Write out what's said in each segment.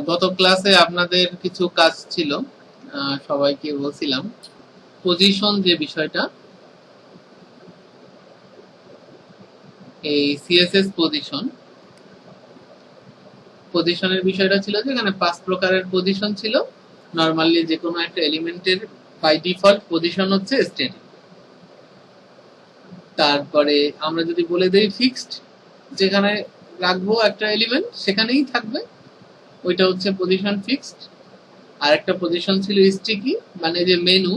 গত ক্লাসে আপনাদের কিছু কাজ ছিল, সবাইকে বলছিলাম পজিশন যে বিষয়টা, এই সিএসএস পজিশনের বিষয়টা ছিল যে এখানে 5 প্রকারের পজিশন ছিল। নরমালি যে কোনো একটা এলিমেন্টের বাই ডিফল্ট পজিশন হচ্ছে স্ট্যাটিক। তারপরে আমরা যদি বলে দেই ফিক্সড, যেখানে রাখবো একটা এলিমেন্ট সেখানেই থাকবে, ওইটা হচ্ছে পজিশন ফিক্সড। আর একটা পজিশন ছিল স্টিকি, মানে যে মেনু,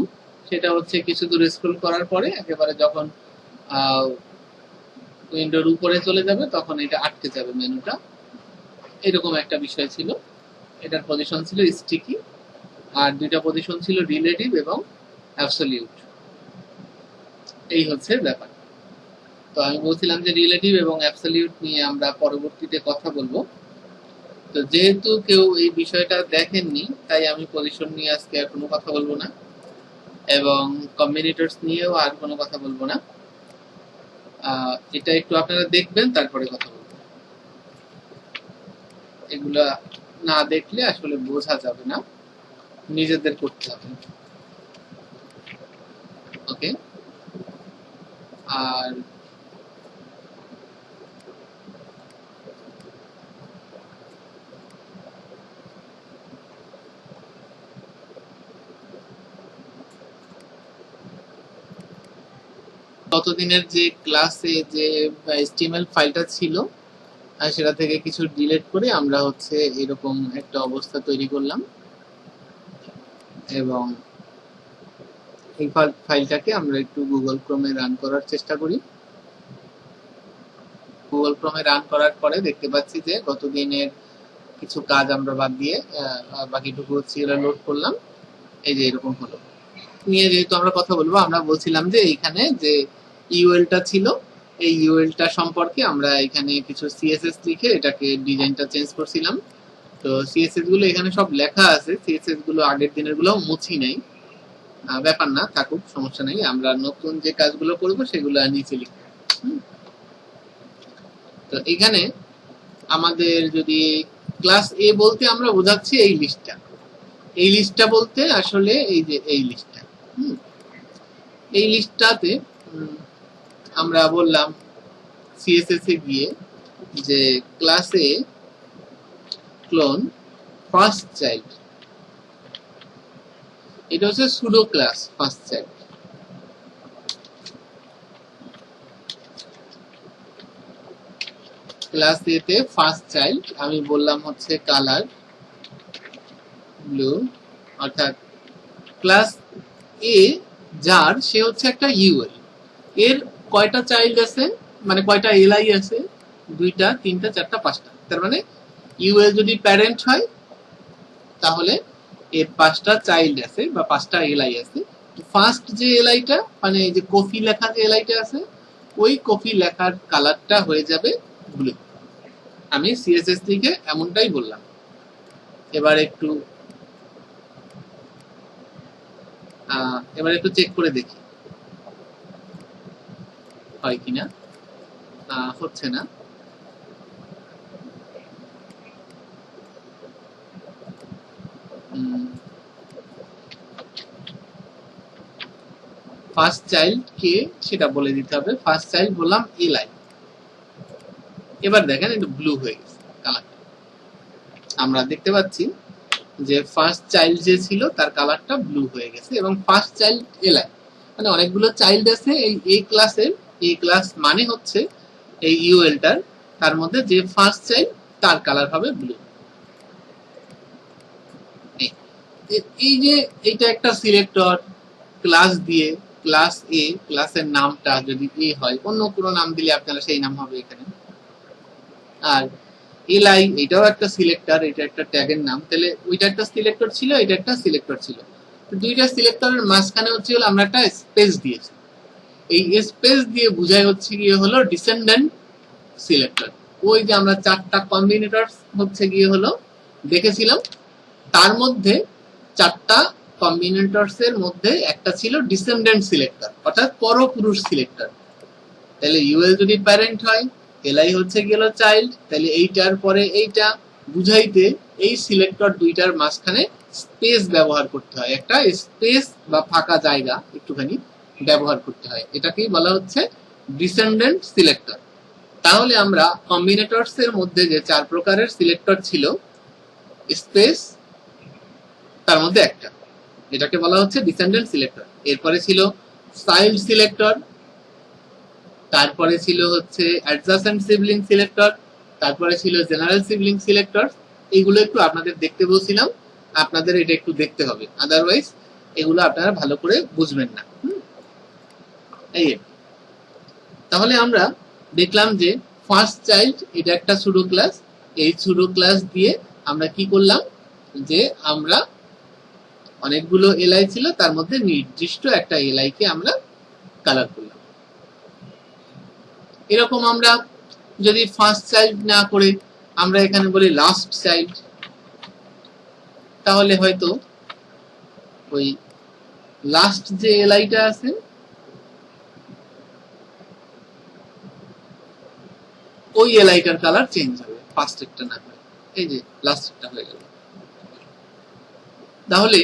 সেটা হচ্ছে কিছু দূর স্ক্রল করার পরে একেবারে যখন উইন্ডোর উপরে চলে যাবে তখন এটা আটকে যাবে মেনুটা, এরকম একটা বিষয় ছিল। এটার পজিশন ছিল স্টিকি। আর দুইটা পজিশন ছিল রিলেটিভ এবং অ্যাবসলিউট। এই হচ্ছে ব্যাপার। তো আমি বলছিলাম যে রিলেটিভ এবং অ্যাবসলিউট নিয়ে আমরা পরবর্তীতে কথা বলবো। তো যেহেতু কেউ এই বিষয়টা দেখেননি, তাই আমি পজিশন নিয়ে আজকে আর কোনো কথা বলবো না, এবং কম্বিনেটরস নিয়েও আর কোনো কথা বলবো না। এটা একটু আপনারা দেখবেন, তারপরে কথা বলবেন। এগুলা না দেখলে আসলে বোঝা যাবে না, নিজেদের করতে হবে। ওকে, আর ততদিনের যে ক্লাসে যে HTML ফাইলটা ছিল সেটা থেকে কিছু ডিলিট করে আমরা হচ্ছে এরকম একটা অবস্থা তৈরি করলাম, এবং এই ফাইলটাকে আমরা একটু গুগল ক্রোমে রান করার চেষ্টা করি। গুগল ক্রোমে রান করার পরে দেখতে পাচ্ছি যে গতদিনের কিছু কাজ আমরা বাদ দিয়ে বাকিটুকু হচ্ছে লোড করলাম। এই যে এরকম হলো। নিয়ে যেহেতু আমরা কথা বলবো, আমরা বলছিলাম যে এইখানে যে ইউএলটা ছিল, এই ইউএলটা সম্পর্কে আমরা এখানে কিছু সিএসএস লিখে এটাকে ডিজাইনটা চেঞ্জ করছিলাম। তো সিএসএস গুলো এখানে সব লেখা আছে, সিএসএস গুলো আগের দিনের গুলো মুছি নাই, ব্যাপার না, থাকুক, সমস্যা নেই। আমরা নতুন যে কাজগুলো করব সেগুলো নিচে লিখব। তো এখানে আমাদের যদি ক্লাস এ বলতে আমরা বোঝাচ্ছি এই লিস্টটা, এই লিস্টটা বলতে আসলে এই যে এই লিস্টটা, এই লিস্টটাতে আমরা বললাম সিএসএস এ গিয়ে যে ক্লাসে ক্লোন ফার্স্ট চাইল্ড, এটা হচ্ছে pseudo class first child. Class A তে ফার্স্ট চাইল্ড আমি বললাম হচ্ছে কালার ব্লু, অর্থাৎ ক্লাস এ যার, সে হচ্ছে একটা ইউএল, এর কয়টা চাইল্ড আছে, মানে কয়টা এলআই আছে, 2টা 3টা 4টা 5টা। তার মানে ইউএল যদি প্যারেন্ট হয় তাহলে এর 5টা চাইল্ড আছে বা 5টা এলআই আছে। ফার্স্ট যে এলআইটা, মানে এই যে কফি লেখা যে এলআইটা আছে, ওই কফি লেখার কালারটা হয়ে যাবে ব্লু। আমি সিএসএস থেকে এমনটাই বললাম। এবার একটু চেক করে দেখি হয় কিনা। হচ্ছে না। ফার্স্ট চাইল্ড কে সেটা বলে দিতে হবে। ফার্স্ট চাইল্ড বললাম এলআই। এবার দেখেন একটু ব্লু হয়ে গেছে কালারটা। আমরা দেখতে পাচ্ছি যে ফার্স্ট চাইল্ড যে ছিল তার কালারটা ব্লু হয়ে গেছে, এবং ফার্স্ট চাইল্ড এলআই, মানে অনেকগুলো চাইল্ড আছে এই এ ক্লাসের। এ ক্লাস মানে হচ্ছে এই ইউএলটার, তার মধ্যে যে ফার্স্ট চাইল্ড তার কালার হবে ব্লু। এই যে এটা একটা সিলেক্টর ক্লাস দিয়ে, ক্লাস এ, ক্লাসের নামটা যদি এ হয়, অন্য কোনো নাম দিলে আপনারা সেই নাম হবে এখানে। আর এলআই এটাও একটা সিলেক্টর, এটা একটা ট্যাগের নাম, তাহলে ওইটা একটা সিলেক্টর ছিল, এটা একটা সিলেক্টর ছিল। দুইটা সিলেক্টরের মাঝখানে হচ্ছে হলো আমরা একটা স্পেস দিয়েছি। এই স্পেস দিয়ে বোঝায় হচ্ছে গিয়ে হলো ডিসেন্ডেন্ট সিলেক্টর। ওই যে আমরা 4টা কম্বিনেটর হচ্ছে গিয়ে হলো দেখেছিলাম, তার মধ্যে 4টা কম্বিনেটরস এর মধ্যে একটা ছিল ডিসেন্ডেন্ট সিলেক্টর, অর্থাৎ পরপুরুষ সিলেক্টর। তাহলে ইউএল যদি প্যারেন্ট হয় এলআই হচ্ছে গেল চাইল্ড, তাহলে এইটার পরে এইটা বুঝাইতে এই সিলেক্টর দুইটার মাঝখানে স্পেস ব্যবহার করতে হয়, একটা স্পেস বা ফাঁকা জায়গা একটুখানি ব্যবহার করতে হয়, এটাকেই বলা হচ্ছে ডিসেন্ডেন্ট সিলেক্টর। তাহলে আমরা কম্বিনেটরস এর মধ্যে যে চার প্রকারের সিলেক্টর ছিল, স্পেস তার মধ্যে একটা, এটাকে বলা হচ্ছে ডিসেন্ডেন্ট সিলেক্টর। এরপরে ছিল চাইল্ড সিলেক্টর, তারপরে ছিল হচ্ছে অ্যাডজাসেন্ট সিবলিং সিলেক্টর, তারপরে ছিল জেনারেল সিবলিং সিলেক্টর। এইগুলো একটু আপনাদের দেখতে বলছিলাম, আপনাদের এটা একটু দেখতে হবে, আদারওয়াইজ এগুলো আপনারা ভালো করে বুঝবেন না। এই তাহলে আমরা দেখলাম যে ফার্স্ট চাইল্ড এটা একটা সুডো ক্লাস, এই সুডো ক্লাস দিয়ে আমরা কি করলাম যে আমরা অনেকগুলো এলআই ছিল, তার মধ্যে নির্দিষ্ট একটা এলআই কে আমরা কালার করলাম। এরকম আমরা যদি ফার্স্ট চাইল্ড না করে আমরা এখানে বলি লাস্ট চাইল্ড, তাহলে হয়তো ওই লাস্ট যে এলআইটা আছে ওই এলআইটার কালার চেঞ্জ হবে, ফার্স্টেরটা না হয়, এই যে লাস্টেরটা হয়ে গেল। তাহলে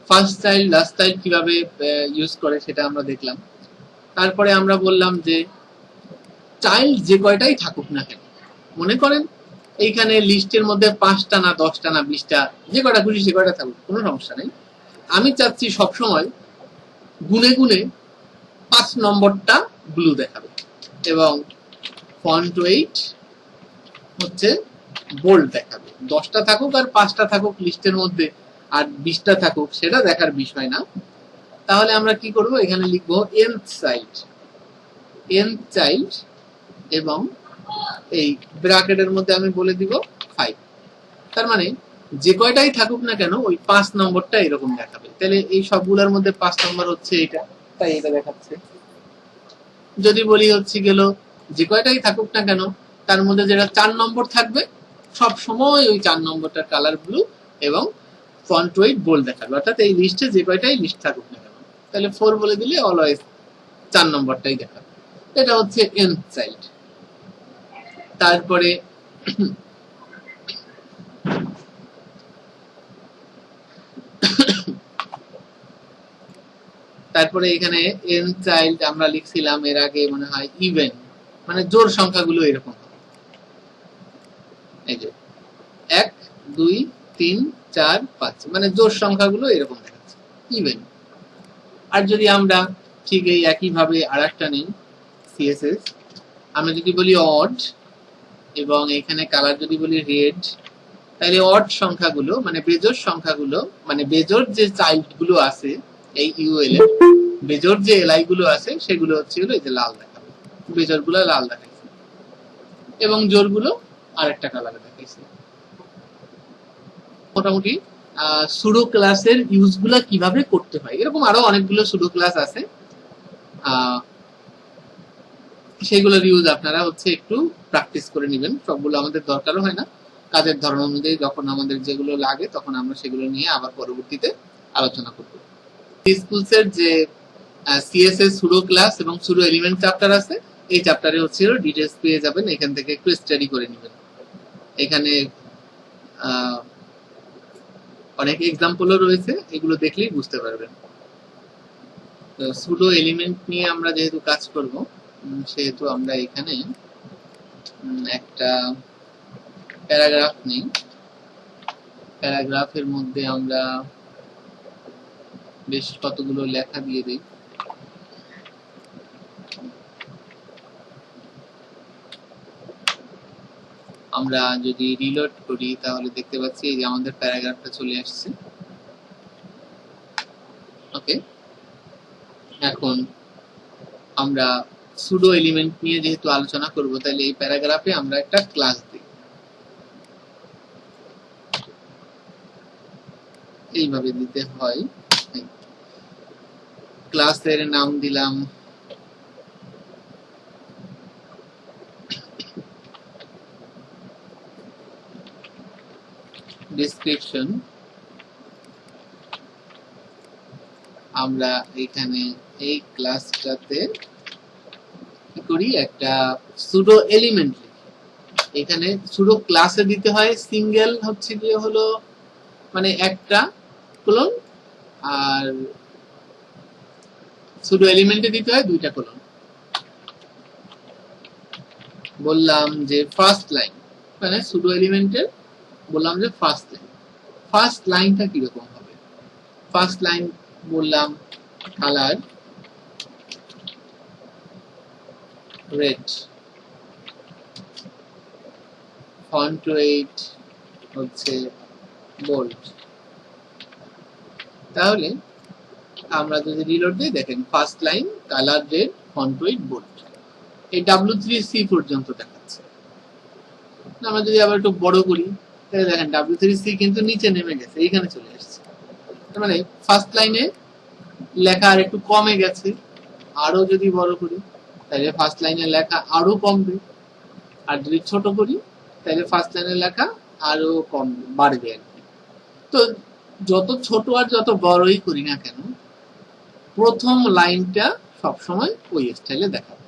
ফার্স্ট চাইল্ড লাস্ট চাইল্ড কিভাবে ইউজ করে সেটা আমরা দেখলাম। তারপরে আমরা বললাম যে চাইল্ড যে কয়টাই থাকুক না কেন, মনে করেন এইখানে লিস্টের মধ্যে 5টা না 10টা না 20টা, যে কয়টা খুশি সে কয়টা থাকুক, কোনো সমস্যা নেই। আমি চাচ্ছি সবসময় গুনে গুনে 5 নম্বরটা ব্লু দেখাবে এবং ফন্ট ওয়েট হচ্ছে বোল্ড দেখাবে। 10টা থাকুক আর 5টা থাকুক লিস্টের মধ্যে আর 20টা থাকুক, সেটা দেখার বিষয় না। তাহলে আমরা কি করব, এখানে লিখবো nth চাইল্ড এবং এই ব্র্যাকেটের মধ্যে আমি বলে দিব 5। তার মানে যে কয়টাই থাকুক না কেন ওই 5 নম্বরটা এরকম দেখাবে। তাহলে এই সবগুলোর মধ্যে 5 নম্বর হচ্ছে এটা, তাই এটা দেখাচ্ছে। যদি বলি হচ্ছে গেল যে কয়টাই থাকুক না কেন তার মধ্যে যেটা 4 নম্বর থাকবে সব সময় ওই 4 নম্বরটার কালার ব্লু এবং ফন্ট ওয়েট বোল্ড দেখাবে, অর্থাৎ এই লিস্টে যে কয়টাই লিস্ট থাকুক না কেন। তাহলে 4 বলে দিলে অলওয়েজ 4 নম্বরটাই দেখাবে। এটা হচ্ছে nth চাইল্ড। তারপরে এখানে n চাইল্ড আমরা লিখছিলাম এর আগে মনে হয় ইভেন, মানে জোড় সংখ্যাগুলো এরকম, এই যে 1 2 3 4 5, মানে জোড় সংখ্যাগুলো এরকম দেখাচ্ছে ইভেন। আর যদি আমরা ঠিক এই একই ভাবে আরেকটা নিই সিএসএস, আমরা যদি বলি অড এবং এখানে কালার যদি বলি রেড, তাহলে অড সংখ্যাগুলো মানে বেজোড় সংখ্যাগুলো, মানে বেজোড় যে চাইল্ড গুলো আছে এই ইউএল এর বেজোড় যে এলআই গুলো আছে সেগুলো হচ্ছে হলো এই যে লাল দেখাবে, বেজোড় গুলো লাল দেখাইছে এবং জোড় গুলো আরেকটা কালারে দেখাইছে। মোটামুটি সুডো ক্লাসের ইউজ গুলা কিভাবে করতে হয়, এরকম আরো অনেকগুলো সুডো ক্লাস আছে, সেগুলোর ইউজ আপনারা হচ্ছে একটু প্র্যাকটিস করে নেবেন। সবগুলো আমাদের দরকারও হয় না, কাজের ধরন অনুযায়ী যখন আমাদের যেগুলো লাগে তখন আমরা সেগুলো নিয়ে আবার পরবর্তীতে আলোচনা করব। স্কুলসের যে সিএসএস সুডো ক্লাস এবং সুডো এলিমেন্ট চ্যাপ্টার আছে, এই চ্যাপ্টারে হচ্ছে ডিটেইলস পেয়ে যাবেন, এখান থেকে একটু স্টাডি করে নেবেন। এখানে অনেক এক্সাম্পলও রয়েছে, এগুলো দেখলেই বুঝতে পারবেন। সুডো এলিমেন্ট নিয়ে আমরা যেহেতু কাজ করব সেহেতু আমরা এখানে একটা প্যারাগ্রাফ নেই, প্যারাগ্রাফের মধ্যে আমরা বেশ কতগুলো লেখা দিয়ে দিই। আমরা যদি রিলোড করি তাহলে দেখতে পাচ্ছি যে আমাদের প্যারাগ্রাফটা চলে আসছে। ওকে, এখন আমরা সুডো এলিমেন্ট নিয়ে যেহেতু আলোচনা করব তাহলে এই প্যারাগ্রাফে আমরা একটা ক্লাস দিই, এইভাবে দিতে হয়। ক্লাসের নাম দিলাম ডেসক্রিপশন। আমরা এখানে এই ক্লাসটাতে কি করি একটা সুডো এলিমেন্ট লিখি। এখানে সুডো ক্লাসে দিতে হয় সিঙ্গেল হচ্ছে গিয়ে হলো মানে একটা কোলন, আর সুডো এলিমেন্টে দিতে হয় দুইটা কোলন। বললাম যে ফার্স্ট লাইন মানে সুডো এলিমেন্টের বললাম যে ফার্স্ট লাইনটা কিরকম হবে। ফার্স্ট লাইন বললাম কালার রেড, ফন্ট ওয়েট হচ্ছে বোল্ড। তাহলে আমরা যদি রিলোড দিই দেখেন first line colour red, font weight bold, এই W3C পর্যন্ত দেখাচ্ছে। আমরা যদি আবার একটু বড় করি তাহলে দেখেন W3C কিন্তু নিচে নেমে গেছে, এইখানে চলে আসছে। তার মানে ফার্স্ট লাইনে লেখা আর একটু কমে গেছে। আরো যদি বড় করি তাহলে ফার্স্ট লাইনে লেখা আরো কমবে, আর যদি ছোট করি তাহলে ফার্স্ট লাইনে লেখা আরো কম বাড়বে আর কি। তো যত ছোট আর যত বড়ই করি না কেন প্রথম লাইনটা সবসময় ওই স্টাইলে দেখাবো,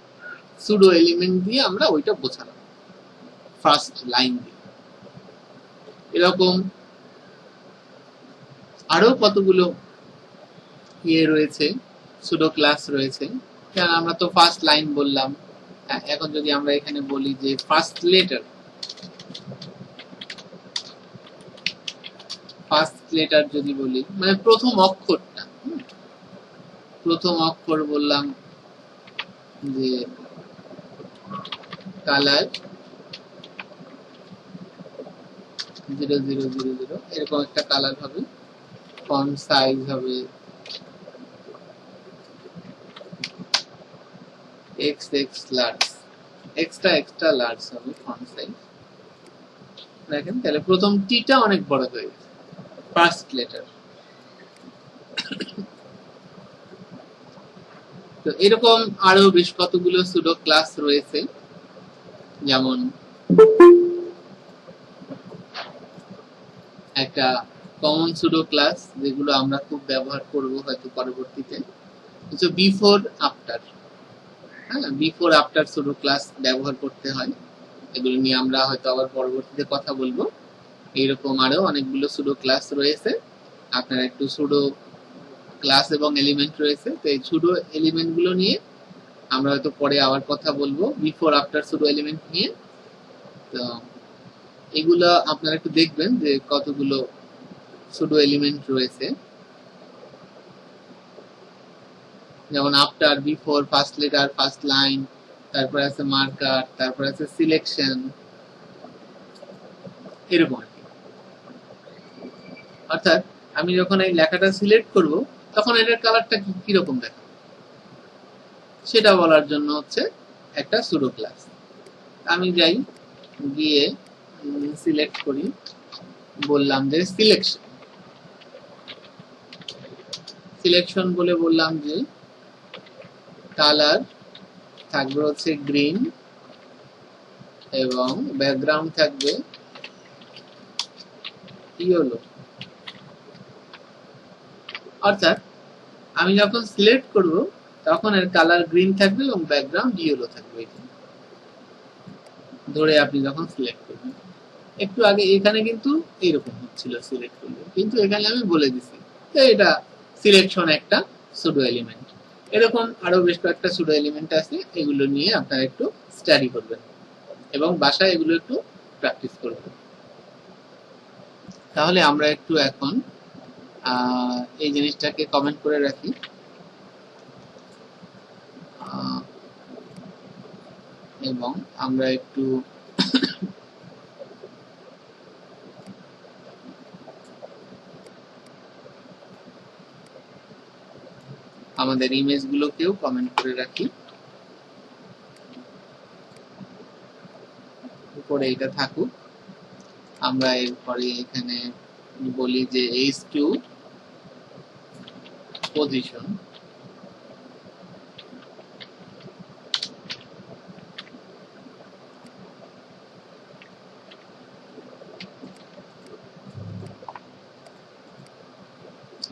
সুডো এলিমেন্ট দিয়ে আমরা ওইটা বোঝালাম ফার্স্ট লাইন দিয়ে। এরকম আরো কতগুলো ইয়ে রয়েছে, সুডো ক্লাস রয়েছে। কারণ আমরা তো ফার্স্ট লাইন বললাম, এখন যদি আমরা এখানে বলি যে ফার্স্ট লেটার যদি বলি মানে প্রথম অক্ষরটা, প্রথম অক্ষর বললাম যে কালার 0000 এরকম একটা কালার হবে, ফন্ট সাইজ হবে XX লার্জ, এক্সট্রা লার্জ হবে ফন্ট সাইজ। দেখেন তাহলে প্রথম টিটা অনেক বড় হয়ে গেছে, ফার্স্ট লেটার। তো এরকম আরো বেশ কতগুলো সুডো ক্লাস রয়েছে, যেমন একটা কমন সুডো ক্লাস যেগুলো আমরা খুব ব্যবহার করব হয়তো পরবর্তীতে, হচ্ছে বিফোর আফটার। হ্যাঁ, বিফোর আফটার সুডো ক্লাস ব্যবহার করতে হয়, এগুলো নিয়ে আমরা হয়তো আবার পরবর্তীতে কথা বলবো। এইরকম আরো অনেকগুলো সুডো ক্লাস রয়েছে। আপনার একটু সুডো ক্লাস এবং এলিমেন্ট রয়েছে, তো এই সুডো এলিমেন্ট গুলো নিয়ে আমরা হয়তো পরে আবার কথা বলবো, বিফোর আফটার সুডো এলিমেন্ট নিয়ে। তো এগুলো আপনারা একটু দেখবেন যে কতগুলো সুডো এলিমেন্ট রয়েছে, যেমন after, before, first letter, first line, তারপর আছে মার্কার, তারপর আছে সিলেকশন, এরকম। অর্থাৎ আমি যখন এই লেখাটা সিলেক্ট করব তখন এটার কালারটা কিরকম দেখাবে সেটা বলার জন্য হচ্ছে একটা সুডো ক্লাস। আমি যাই গিয়ে সিলেক্ট করি, বললাম যে সিলেকশন বলে বললাম যে কালার থাকবে হচ্ছে গ্রিন এবং ব্যাকগ্রাউন্ড থাকবে ইয়েলো। অর্থাৎ আমি যখন সিলেক্ট করব তখন এর কালার গ্রিন থাকবে এবং ব্যাকগ্রাউন্ড ইয়েলো থাকবে। ধরে আপনি যখন সিলেক্ট করবেন, একটু আগে এখানে কিন্তু এইরকম হচ্ছিল সিলেক্ট করলে, কিন্তু এখানে আমি বলে দিছি যে এটা সিলেকশন একটা সুডো এলিমেন্ট। এরকম আরো বেশ কয়েকটা সুডো এলিমেন্ট আছে, এগুলো নিয়ে আপনারা একটু স্টাডি করবেন এবং বাসায় এগুলো একটু প্র্যাকটিস করবেন। তাহলে আমরা একটু এখন এই জিনিসটাকে কমেন্ট করে রাখি। এবং আমরা একটু আমাদের ইমেজ গুলোকেও কমেন্ট করে রাখি, উপরে এটা থাকুক। আমরা এরপরে এখানে বলি যে h2 পজিশন,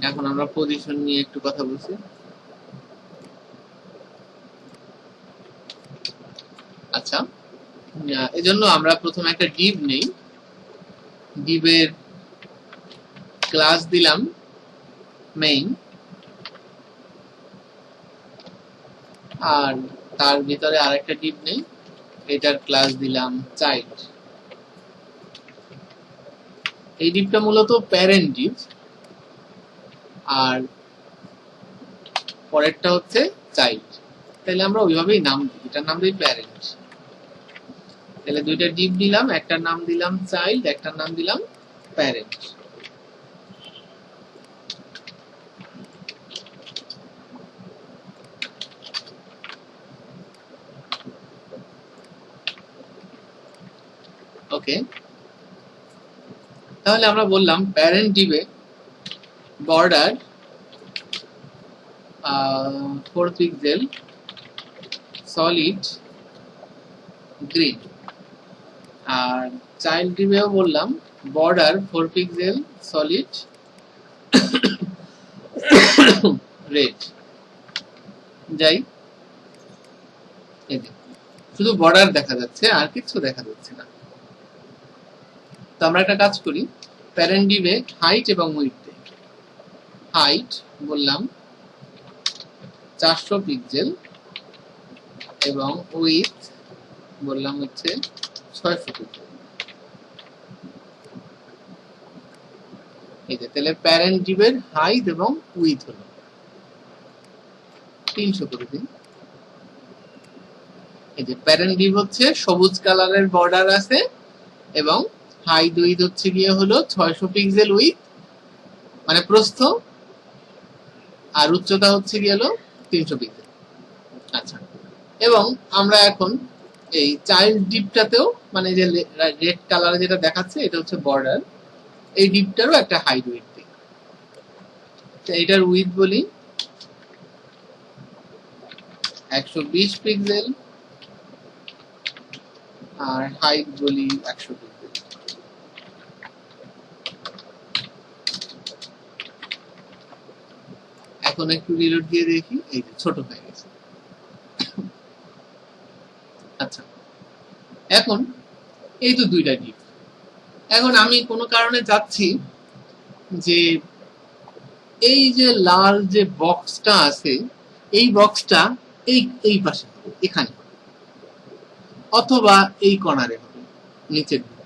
এখন আমরা পজিশন নিয়ে একটু কথা বলছি। এজন্য আমরা প্রথমে একটা div নেই, divের ক্লাস দিলাম main, আর তার ভিতরে আরেকটা div নেই, এটার ক্লাস দিলাম child। এই divটা মূলত প্যারেন্ট div, আর পরেরটা হচ্ছে চাইল্ড। তাহলে আমরা ওইভাবেই নাম দিই, এটার নাম দিই প্যারেন্ট। তাহলে দুইটা div দিলাম, একটার নাম দিলাম চাইল্ড, একটার নাম দিলাম প্যারেন্ট। ওকে, তাহলে আমরা বললাম প্যারেন্ট div-এ বর্ডার 4 পিক্সেল সলিড গ্রিন, আর চাইল্ড div-এও বললাম বর্ডার 4 পিক্সেল সলিড রেড। যাই, এই যে শুধু বর্ডার দেখা যাচ্ছে, আর কিছু দেখা যাচ্ছে না। তো আমরা একটা কাজ করি, প্যারেন্ট div-এ হাইট এবং উইডথ দেই। হাইট বললাম 400 পিক্সেল এবং উইডথ বললাম হচ্ছে 600 পিক্সেল। এই যে তাহলে প্যারেন্ট div-এর হাইট এবং উইডথ হলো 300 করে দিন। এই যে প্যারেন্ট div হচ্ছে সবুজ কালারের বর্ডার আছে এবং হাইট উইডথ হচ্ছে গিয়ে হলো 600 পিক্সেল উইডথ মানে প্রস্থ, আর উচ্চতা হচ্ছে গিয়ে হলো 300 পিক্সেল। আচ্ছা, এবং আমরা এখন এই চাইল্ড ডিভটাতেও মানে যে রেড কালারে যেটা দেখাচ্ছে এটা হচ্ছে বর্ডার, এই ডিভটারও একটা হাইট উইডথ দিই। তো এটার উইডথ বলি 120 পিক্সেল আর হাইট বলি 100 পিক্সেল। এখন একটু রিলোড দিয়ে দেখি, এই যে ছোট হয়ে গেছে। আচ্ছা, এখন এই তো দুইটা ডিভ। এখন আমি কোনো কারণে চাচ্ছি যে এই যে লাল যে বক্সটা আছে এই বক্সটা এই পাশে হবে, এখানে হবে, অথবা এই কর্নারে হবে নিচের দিকে,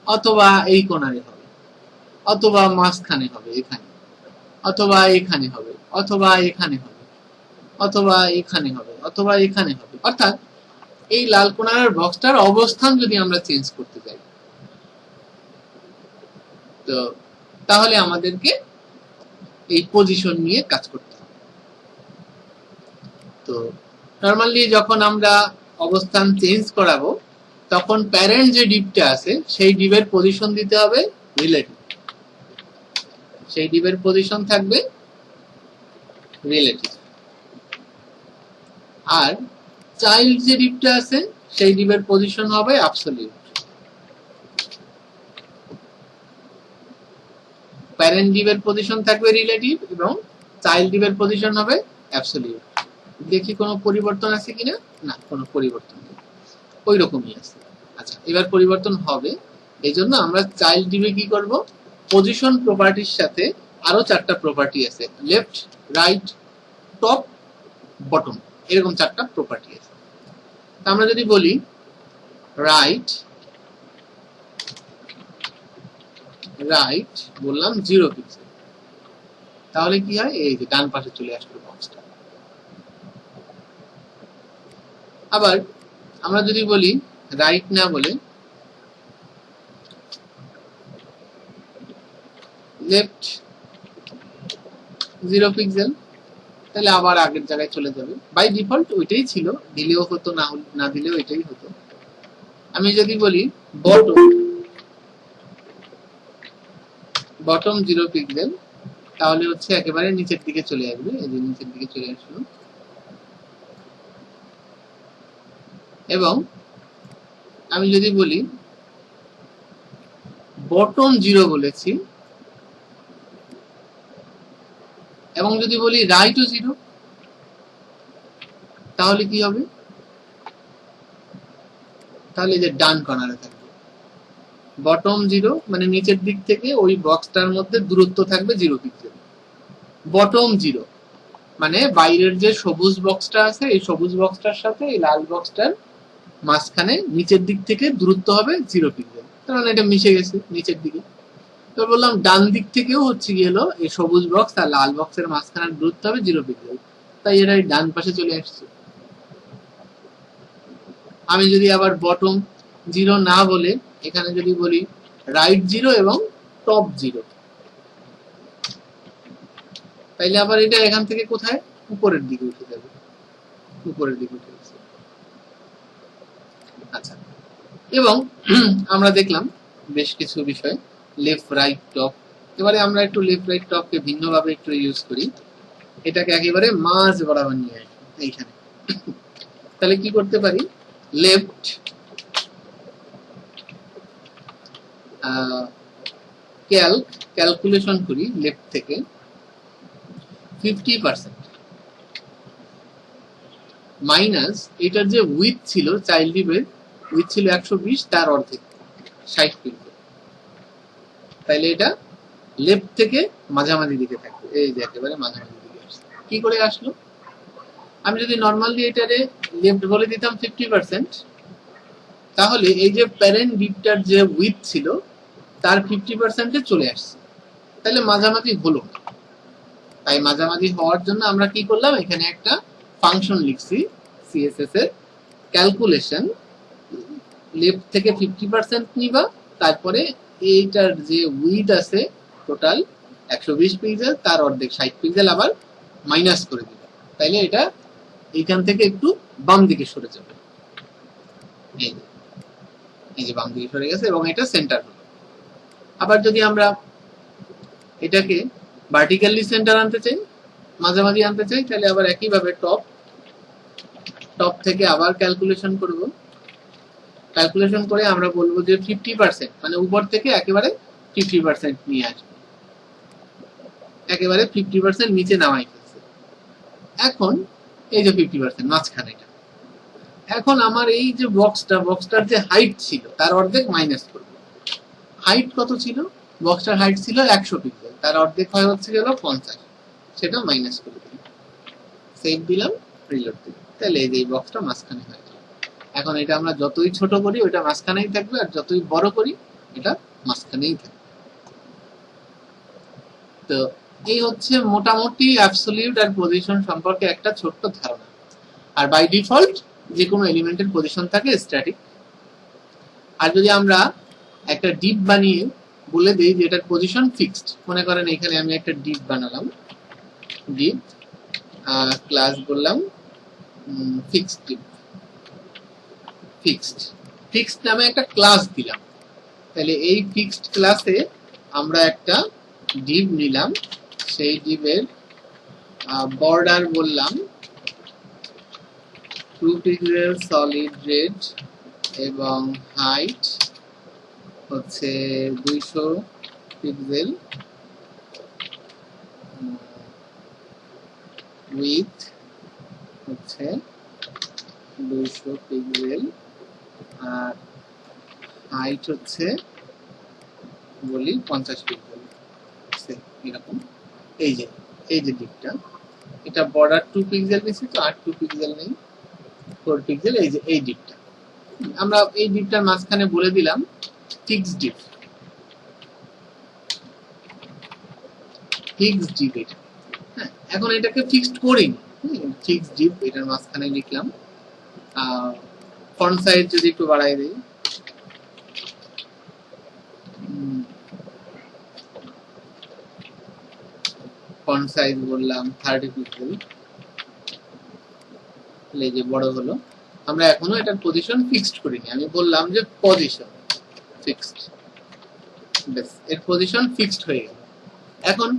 অথবা এই কর্নারে হবে, অথবা মাঝখানে হবে এখানে, অথবা এখানে হবে, অথবা এখানে হবে, অথবা এখানে হবে, অথবা এখানে হবে। অর্থাৎ এই লাল কোণার বক্সটার অবস্থান যদি আমরা চেঞ্জ করতে চাই, তো তাহলে আমাদেরকে এই পজিশন নিয়ে কাজ করতে হবে। তো নরমালি যখন আমরা অবস্থান চেঞ্জ করাবো তখন প্যারেন্ট যে ডিভটা আছে সেই ডিভের পজিশন দিতে হবে রিলেটিভ, সেই ডিভের পজিশন থাকবে রিলেটিভ, আর চাইল্ড যে ডিভটা আছে সেই ডিভের পজিশন হবে অ্যাবসলিউট। প্যারেন্ট ডিভের পজিশন থাকবে রিলেটিভ এবং চাইল্ড ডিভের পজিশন হবে অ্যাবসলিউট। দেখি কোনো পরিবর্তন আছে কিনা, না কোনো পরিবর্তন নেই, ওই রকমই আছে। আচ্ছা, এবার পরিবর্তন হবে, এই জন্য আমরা চাইল্ড ডিভে কি করব, পজিশন প্রপার্টির সাথে আরো 4টা প্রপার্টি আছে, লেফট, রাইট, টপ, বটম, এরকম 4টা প্রপার্টি আছে। তা আমরা যদি বলি রাইট, রাইট বললাম 0 পিক্সেল, তাহলে কি হয়, এই যে ডান পাশে চলে আসলো বক্সটা। আবার আমরা যদি বলি রাইট না বলে লেফট 0 পিক্সেল, তাহলে আবার আগের জায়গায় চলে যাবে। বাই ডিফল্ট ওইটাই ছিল, দিলেও হতো না দিলেও এটাই হতো। আমি যদি বলি বটম, বটম 0 পিক্সেল, তাহলে হচ্ছে একেবারে নিচের দিকে চলে আসবে, এই যে নিচের দিকে চলে আসলো। এবং আমি যদি বলি বটম 0 বলেছি, এবং যদি বলি রাইটও 0, তাহলে কি হবে, তাহলে এই যে ডান কর্নারে থাকবে বটম 0, মানে নিচের দিক থেকে ওই বক্সটার মধ্যে দূরত্ব থাকবে 0 পিক্সেল। বটম 0 মানে বাইরের যে সবুজ বক্সটা আছে এই সবুজ বক্সটার সাথে এই লাল বক্সটার মাঝখানে নিচের দিক থেকে দূরত্ব হবে 0 পিক্সেল, কারণ এটা মিশে গেছে নিচের দিকে। তো বললাম ডান দিক থেকেও হচ্ছে কি হলো এই সবুজ বক্স আর লাল বক্সের মাঝখানে দূরত্ব হবে 0 পিক্সেল, তাই এটা ডান পাশে চলে আসছে। আমি যদি আবার বটম 0 না বলে এখানে যদি বলি রাইট 0 এবং টপ 0, তাইলে আবার এটা এখান থেকে কোথায় উপরের দিকে উঠে যাবে, উপরের দিকে উঠে গেছে। আচ্ছা, এবং আমরা দেখলাম বেশ কিছু বিষয় লেফট রাইট টপ। এবারে আমরা একটু লেফট রাইট টপকে ভিন্নভাবে একটু ইউজ করি, এটাকে একেবারে মাঝ বরাবর নিয়ে আসি এইখানে। তাহলে কি করতে পারি, লেফট ক্যালকুলেশন করি লেফট থেকে 50% মাইনাস এটার যে উইথ ছিল চাইল্ড ডিপের উইথ ছিল 120, তার অর্ধেক 60 পিক্সেল। তাইলে এটা লেফট থেকে মাঝামাঝি দিকে থাকবে, এই যে একেবারে মাঝামাঝি দিকে আসছে। কি করে আসলো, আমি যদি নরমালি এটারে লেফট বলে দিতাম 50%, তাহলে এই যে প্যারেন্ট ডিপটার যে উইথ ছিল তার 50%-এ চলে আসছে, তাহলে মাঝামাঝি হলো। তাই মাঝামাঝি হওয়ার জন্য আমরা কি করলাম, এখানে একটা ফাংশন লিখছি সিএসএস এর, ক্যালকুলেশন লেফট থেকে 50% নিবা, তারপরে এইটার যে উইথ আছে টোটাল 120 পিক্সেল, তার অর্ধেক 60 পিক্সেল আবার মাইনাস করে দিবা, তাইলে এটা এইখান থেকে একটু বাম দিকে সরে যাবে। এই যে বাম দিকে সরে গেছে এবং এটা সেন্টার হলো। আবার যদি আমরা এটাকে ভার্টিক্যালি সেন্টার আনতে চাই, মাঝামাঝি আনতে চাই, তাহলে আবার একইভাবে টপ থেকে আবার ক্যালকুলেশন করব। ক্যালকুলেশন করে আমরা বলবো যে 50%, মানে উপর থেকে একেবারে 50% নিয়ে আসবে, একেবারে 50% নিচে নামাই ফেলছে। এখন এই যে 50% মাঝখানে এটা, এখন আমার এই যে বক্সটার যে হাইট ছিল তার অর্ধেক মাইনাস করব। হাইট কত ছিল, বক্সটার হাইট ছিল 100 পিক্সেল, তার অর্ধেক হয় হচ্ছে গেল 50, সেটা মাইনাস করে দিলাম, সেভ দিলাম, রিলোড দিলাম, তাহলে এই যে এই বক্সটা মাঝখানে হয়ে গেল। এখন এটা আমরা যতই ছোট করি ওটা মাঝখানেই থাকবে, আর যতই বড় করি এটা মাঝখানেই থাকবে। তো এই হচ্ছে মোটামুটি অ্যাবসলিউট আর পজিশন সম্পর্কে একটা ছোট্ট ধারণা। আর বাই ডিফল্ট যে কোনো এলিমেন্টের পজিশন থাকে স্ট্যাটিক। আর যদি আমরা একটা ডিপ বানিয়ে বলে দেই যে এটার পজিশন ফিক্সড, মনে করেন এখানে আমি একটা ডিপ বানালাম, ডিপ ক্লাস বললাম ফিক্সড ডিপ, ফিক্সড নামে একটা ক্লাস দিলাম, তাহলে এই ফিক্সড ক্লাসে আমরা একটা ডিপ নিলাম, সেই ডিপের বর্ডার বললাম 2 পিক্সেল সলিড রেড এবং হাইট হচ্ছে 200 পিক্সেল, উইথ হচ্ছে 200 পিক্সেল, আর হাইট হচ্ছে বলি 50 পিক্সেল, এরকম। এই যে ডিপটা, এটা বর্ডার 2 পিক্সেল নিছি, তো আর 2 পিক্সেল নেই, 4 পিক্সেল। এই যে এই ডিপটা, আমরা এই ডিপটার মাঝখানে বলে দিলাম ফিক্সড ডিপ, এটা। হ্যাঁ, এখন এটাকে ফিক্সড করিনি, ফিক্সড ডিপ এটার মাঝখানে লিখলাম। ফন্ট সাইজ যদি একটু বাড়াই দিই, ফন্ট সাইজ বললাম 30 পিক্সেল, এই যে বড় হলো। আমরা এখনো এটার পজিশন ফিক্সড করিনি, আমি বললাম যে পজিশন ফিক্সড, বেশ এর পজিশন ফিক্সড হয়ে গেল। এখন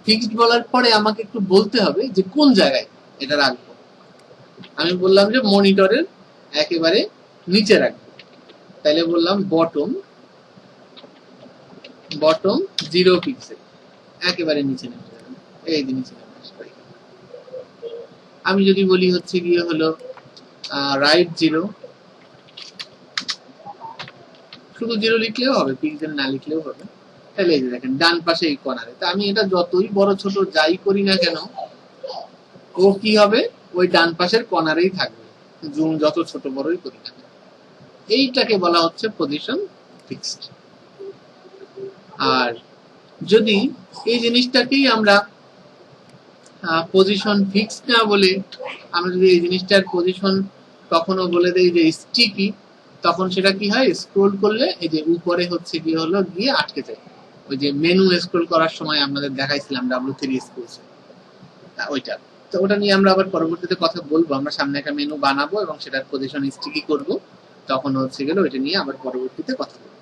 ফিক্সড বলার পরে আমাকে একটু বলতে হবে যে কোন জায়গায় এটা রাখবো। আমি বললাম যে মনিটরের একেবারে নিচে রাখবো, তাইলে বললাম বটম 0 পিক্সেল, একেবারে নিচে নেমে যাবে, এই যে নিচে নেমে আসবে। আমি যদি বলি হচ্ছে গিয়ে হলো রাইট 0 শুধু 0 লিখলেও হবে, পিক্সেল না লিখলেও হবে। তাহলে এই যে দেখেন ডান পাশে এই কর্নারে, তা আমি এটা যতই বড় ছোট যাই করি না কেন ও কি হবে, ওই ডান পাশের কর্নারেই থাকবে, জুম যত ছোট বড়ই করি না কেন। এইটাকে বলা হচ্ছে পজিশন ফিক্সড। আর যদি এই জিনিসটাকেই আমরা পজিশন ফিক্সড না বলে আমরা যদি এই জিনিসটার পজিশন কখনো বলে দেই যে স্টিকি, তখন সেটা কি হয়, স্ক্রোল করলে এই যে উপরে হচ্ছে কি হলো গিয়ে আটকে যায়। ওই যে মেনু স্ক্রোল করার সময় আপনাদের দেখাইছিলাম W3 স্ক্রোলস, ওইটা। তো ওটা নিয়ে আমরা আবার পরবর্তীতে কথা বলবো, আমরা সামনে একটা মেনু বানাবো এবং সেটার পজিশন স্টিকি করব, তখন হচ্ছে গেল ওইটা নিয়ে আবার পরবর্তীতে কথা বলবো।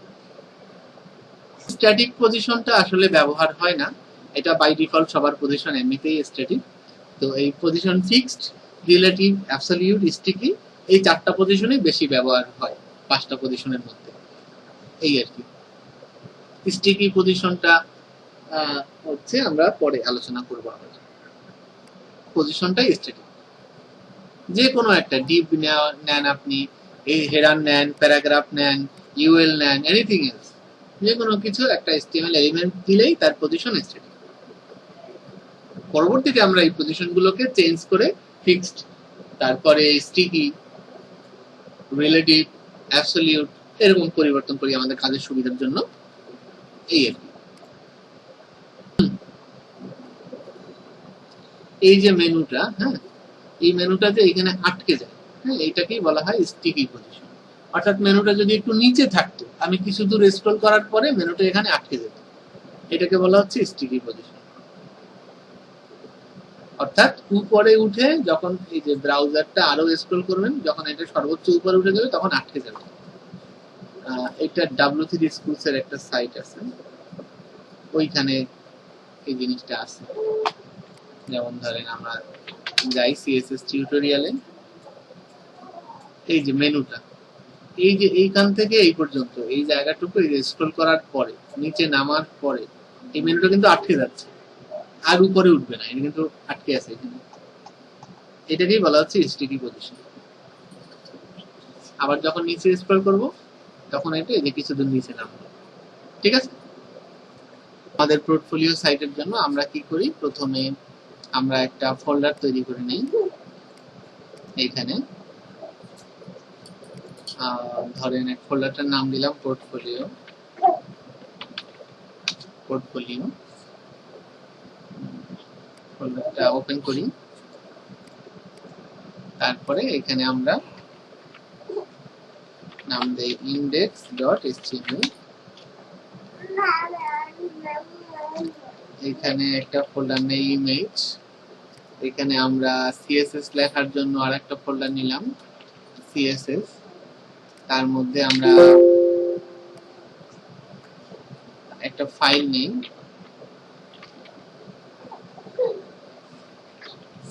স্ট্যাটিক পজিশনটা আসলে ব্যবহার হয় না, এটা বাই ডিফল্ট সবার পজিশন এমনিতেই স্ট্যাটিক। তো এই position fixed, relative, absolute, sticky, এই 4টা পজিশনে বেশি ব্যবহার হয় 5টা পজিশনের মধ্যে, এই আর কি। স্টিকি পজিশনটা হচ্ছে আমরা পরে আলোচনা করব। আবার পজিশনটাই স্ট্যাটিক, যে কোনো একটা ডিপ নেন আপনি, এই হেডার নেন, প্যারাগ্রাফ নেন, ইউএল নেন, এনিথিং এলস, যে কোনো কিছু একটা HTML এলিমেন্ট দিলেই তার পজিশন স্ট্যাটিক। পরবর্তীতে আমরা এই পজিশনগুলোকে চেঞ্জ করে ফিক্সড, তারপরে স্টিকি, রিলেটিভ, অ্যাবসলিউট এরকম পরিবর্তন করি আমাদের কাজের সুবিধার জন্য, এই আর কি। এই যে মেনুটা, হ্যাঁ, এই মেনুটা যে এখানে আটকে যায়, হ্যাঁ, এইটাকেই বলা হয় স্টিকি পজিশন। অর্থাৎ মেনুটা যদি একটু নিচে থাকতো, আমি কিছু দূর স্ক্রল করার পরে মেনুটা এখানে আটকে যেত, এটাকে বলা হচ্ছে স্টিকি পজিশন। অর্থাৎ উপরে উঠে যখন এই যে ব্রাউজারটা আরো স্ক্রল করবেন, যখন এটা সর্বোচ্চ উপরে উঠে যাবে তখন আটকে যাবে। এটা W3 স্কুলস এর একটা সাইট আছে, ওইখানে এই জিনিসটা আছে। যেমন ধরেন আমরা যাই CSS টিউটোরিয়ালে, এই যে মেনুটা, এই যে এইখান থেকে এই পর্যন্ত এই জায়গাটুকু স্ক্রল করার পরে নিচে নামার পরে এই মেনুটা কিন্তু আটকে যাচ্ছে, আর উপরে উঠবে না, এটা কিন্তু আটকে আছে এখানে। এটাকেই বলা হচ্ছে স্টিকি পজিশন। আবার যখন নিচে স্ক্রল করব তখন এটা এই যে কিছু দূর নিচে নামবে, ঠিক আছে। আমাদের পোর্টফোলিও সাইটের জন্য আমরা কি করি, প্রথমে আমরা একটা ফোল্ডার তৈরি করে নিই। এইখানে ধরেন এক ফোল্ডারটার নাম দিলাম পোর্টফোলিও। ফোল্ডারটা ওপেন করি, তারপরে এখানে আমরা নাম দেই index.html। এখানে একটা ফোল্ডার নেই ইমেজ, এখানে আমরা CSS লেখার জন্য আরেকটা ফোল্ডার নিলাম CSS, তার মধ্যে আমরা একটা ফাইল নেই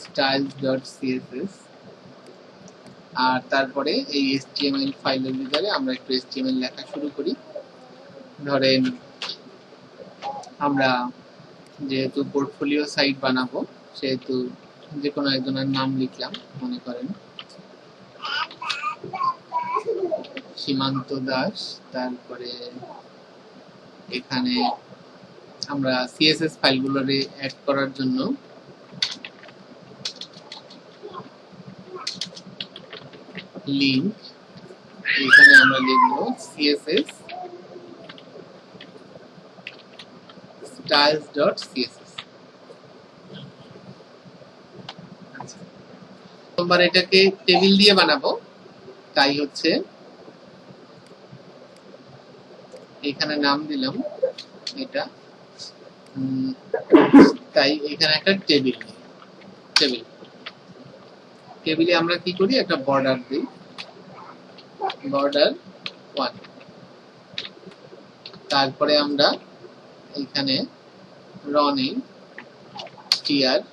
styles.css, আর তারপরে এই HTML ফাইলের ভিতরে আমরা একটু HTML লেখা শুরু করি। ধরেন আমরা যেহেতু পোর্টফোলিও সাইট বানাবো, সেহেতু যে কোনো একজনের নাম লিখলাম, মনে করেন সীমান্ত দাস। তারপরে এখানে আমরা CSS ফাইলগুলোরে অ্যাড করার জন্য লিংক, এখানে আমরা লিখব CSS styles.css। প্রথমবার এটাকে টেবিল দিয়ে বানাবো, তাই হচ্ছে এখানে নাম দিলাম এটা, তাই এখানে একটা টেবিলে আমরা কি করি, একটা বর্ডার দিই, বর্ডার 1। তারপরে আমরা এখানে running tr.td,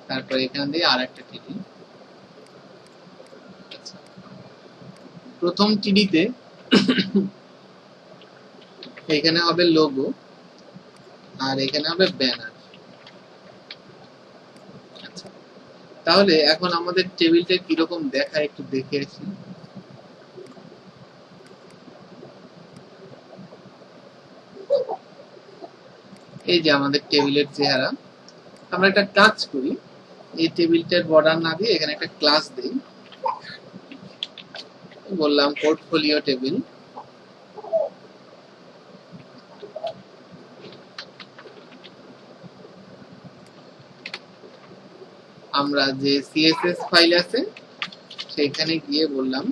তারপরে এখানে দিয়ে আরেকটা td। প্রথম টিডিতে এখানে হবে লোগো আর এখানে হবে ব্যানার। তাহলে এখন আমাদের টেবিলটা কিরকম দেখায় একটু দেখে আসি। এই যে আমাদের টেবিলের চেহারা। আমরা একটা কাজ করি, এই টেবিলটার বর্ডার না দিয়ে এখানে একটা ক্লাস দেই, বললাম পোর্টফোলিও টেবিল। আমরা যে সিএসএস ফাইল আছে সেখানে গিয়ে বললাম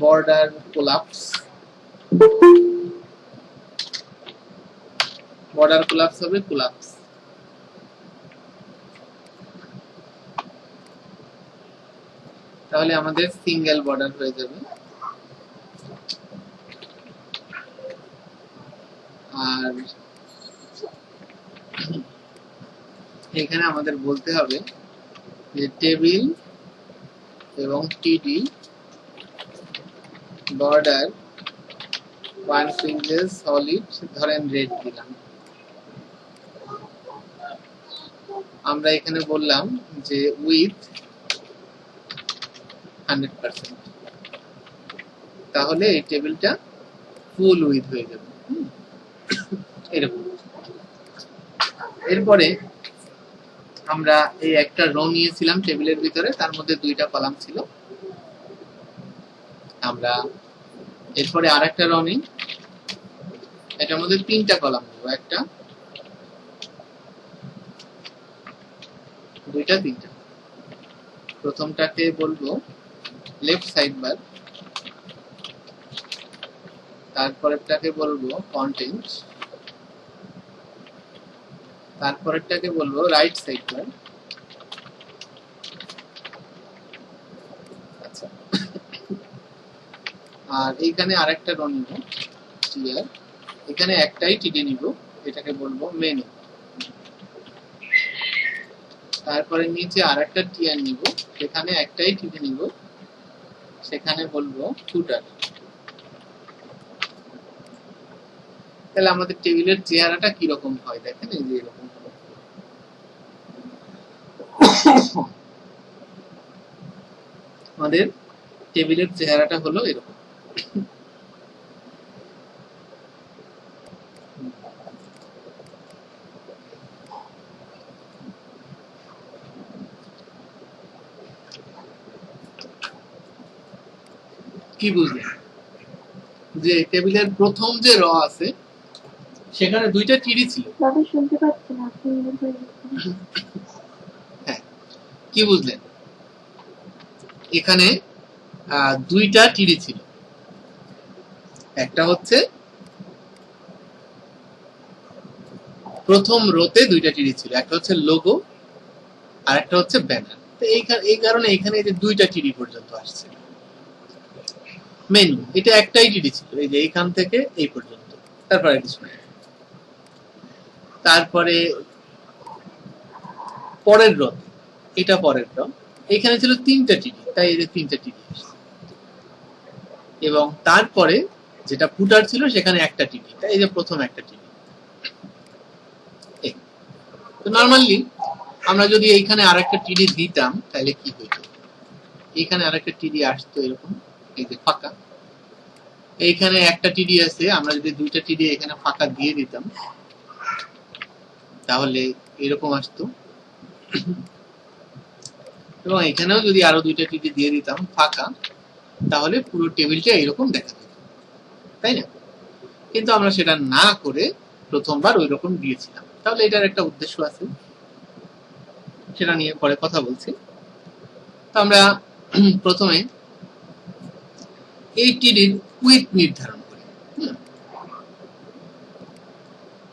বর্ডার কোলাপস, বর্ডার কোলাপস হবে কোলাপস। তাহলে আমাদের সিঙ্গেল বর্ডার হয়ে যাবে। আর এখানে আমাদের বলতে হবে যে টেবিল এবং টিডি বর্ডার ওয়ান পিক্সেল সলিড, ধরেন রেড দিলাম। আমরা এখানে বললাম যে উইথ 100%, তাহলে এই টেবিলটা ফুল উইথ হয়ে যাবে এরকম। এরপরে আমরা এই একটা রো নিয়েছিলাম টেবিলের ভিতরে, তার মধ্যে দুইটা কলাম ছিল। আমরা এরপরে আরেকটা রো নিই, এটার মধ্যে তিনটা কলাম নেব, একটা দুইটা তিনটা। প্রথমটাকে বলবো লেফট সাইড বার, তারপরেরটাকে বলবো কন্টেন্ট, তারপরেরটাকে বলবো রাইট সাইড বার। আচ্ছা, আর এইখানে আরেকটা রো নিব টিআর, এখানে একটাই টিডি নিব, এটাকে বলবো মেনু। তারপরে নিচে আরেকটা টিআর নিব, সেখানে একটাই টিডি নিব, সেখানে বলবো ফুটার। তাহলে আমাদের টেবিলের চেহারাটা কিরকম হয় দেখেন, এই যে এরকম। আমাদের টেবিলের চেহারাটা হলো এরকম। কি বুঝলেন? যে টেবিলের প্রথম যে র আছে সেখানে দুইটা টিডি ছিল। শুনতে পাচ্ছেন আপনি? হ্যাঁ, কি বুঝলেন? এখানে দুইটা টিডি ছিল, একটা হচ্ছে প্রথম রোতে দুইটা টিডি ছিল, একটা হচ্ছে লোগো আর একটা হচ্ছে ব্যানার। তো এই কারণে এখানে যে দুইটা টিডি পর্যন্ত আসছে। মেনু এটা একটাই টিডি ছিল, এই যে এইখান থেকে এই পর্যন্ত, তারপরে কিছু নাই। তারপরে পরের র, এটা পরের র, এখানে ছিল তিনটা টিডি, তাই এই যে তিনটা টিডি আসছে। এবং তারপরে যেটা ফুটার ছিল সেখানে একটা টিডি, তাই এই যে প্রথম একটা টিডি। তো নরমালি আমরা যদি এইখানে আরেকটা টিডি দিতাম তাহলে কি হইতো? এইখানে আরেকটা টিডি আসতো এরকম, এই যে ফাঁকা। এইখানে একটা টিডি আছে, আমরা যদি দুইটা টিডি এখানে ফাঁকা দিয়ে দিতাম তাহলে এরকম আসতো। এবং এখানেও যদি আরো দুইটা টিডি দিয়ে দিতাম ফাঁকা, তাহলে পুরো টেবিলটা এরকম দেখা যেত, তাই না? কিন্তু আমরা সেটা না করে প্রথমবার ওই রকম দিয়েছিলাম। তাহলে এটার একটা উদ্দেশ্য আছে, সেটা নিয়ে পরে কথা বলছি। তো আমরা প্রথমে এই টিডির উইথ নির্ধারণ করি।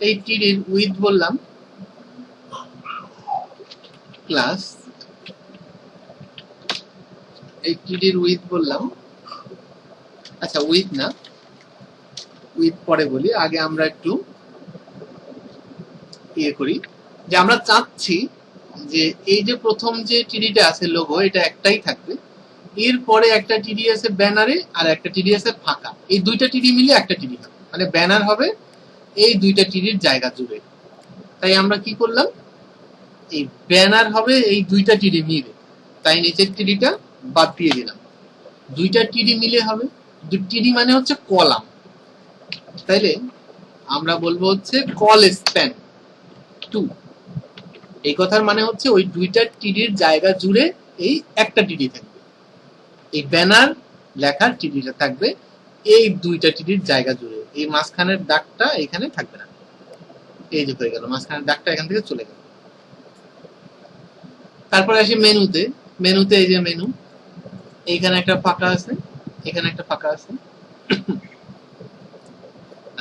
এই টিডির উইথ বললাম ক্লাস, এই টিডির উইথ বললাম, আচ্ছা উইথ না, উইথ পরে বলি, আগে আমরা একটু ইয়ে করি যে আমরা চাচ্ছি যে এই যে প্রথম যে টিডিটা আছে লোগো, এটা একটাই থাকবে, এরপরে একটা টিডি আছে ব্যানারে আর একটা টিডি আছে ফাঁকা, এই দুইটা টিডি মিলে একটা টিডি হবে, মানে ব্যানার হবে এই দুইটা টিডির জায়গা জুড়ে। তাই আমরা কি করলাম, এই ব্যানার হবে এই দুইটা টিডি মিলে, তাই নিচের টিডিটা বাদ দিয়ে দিলাম। দুইটা টিডি মিলে হবে, টিডি মানে হচ্ছে কলাম, তাইলে আমরা বলবো হচ্ছে কল স্প্যান 2। এই কথার মানে হচ্ছে ওই দুইটা টিডির জায়গা জুড়ে এই একটা টিডি থাকবে, এই ব্যানার লেখার টিডিটা থাকবে এই দুইটা টিডির জায়গা জুড়ে, এই মাঝখানের দাগটা এখানে থাকবে না। এই যে হয়ে গেল, মাঝখানের দাগটা এখান থেকে চলে গেল। তারপরে আসি মেনুতে। মেনুতে এই যে মেনু, এইখানে একটা ফাঁকা আছে, এখানে একটা ফাঁকা আছে।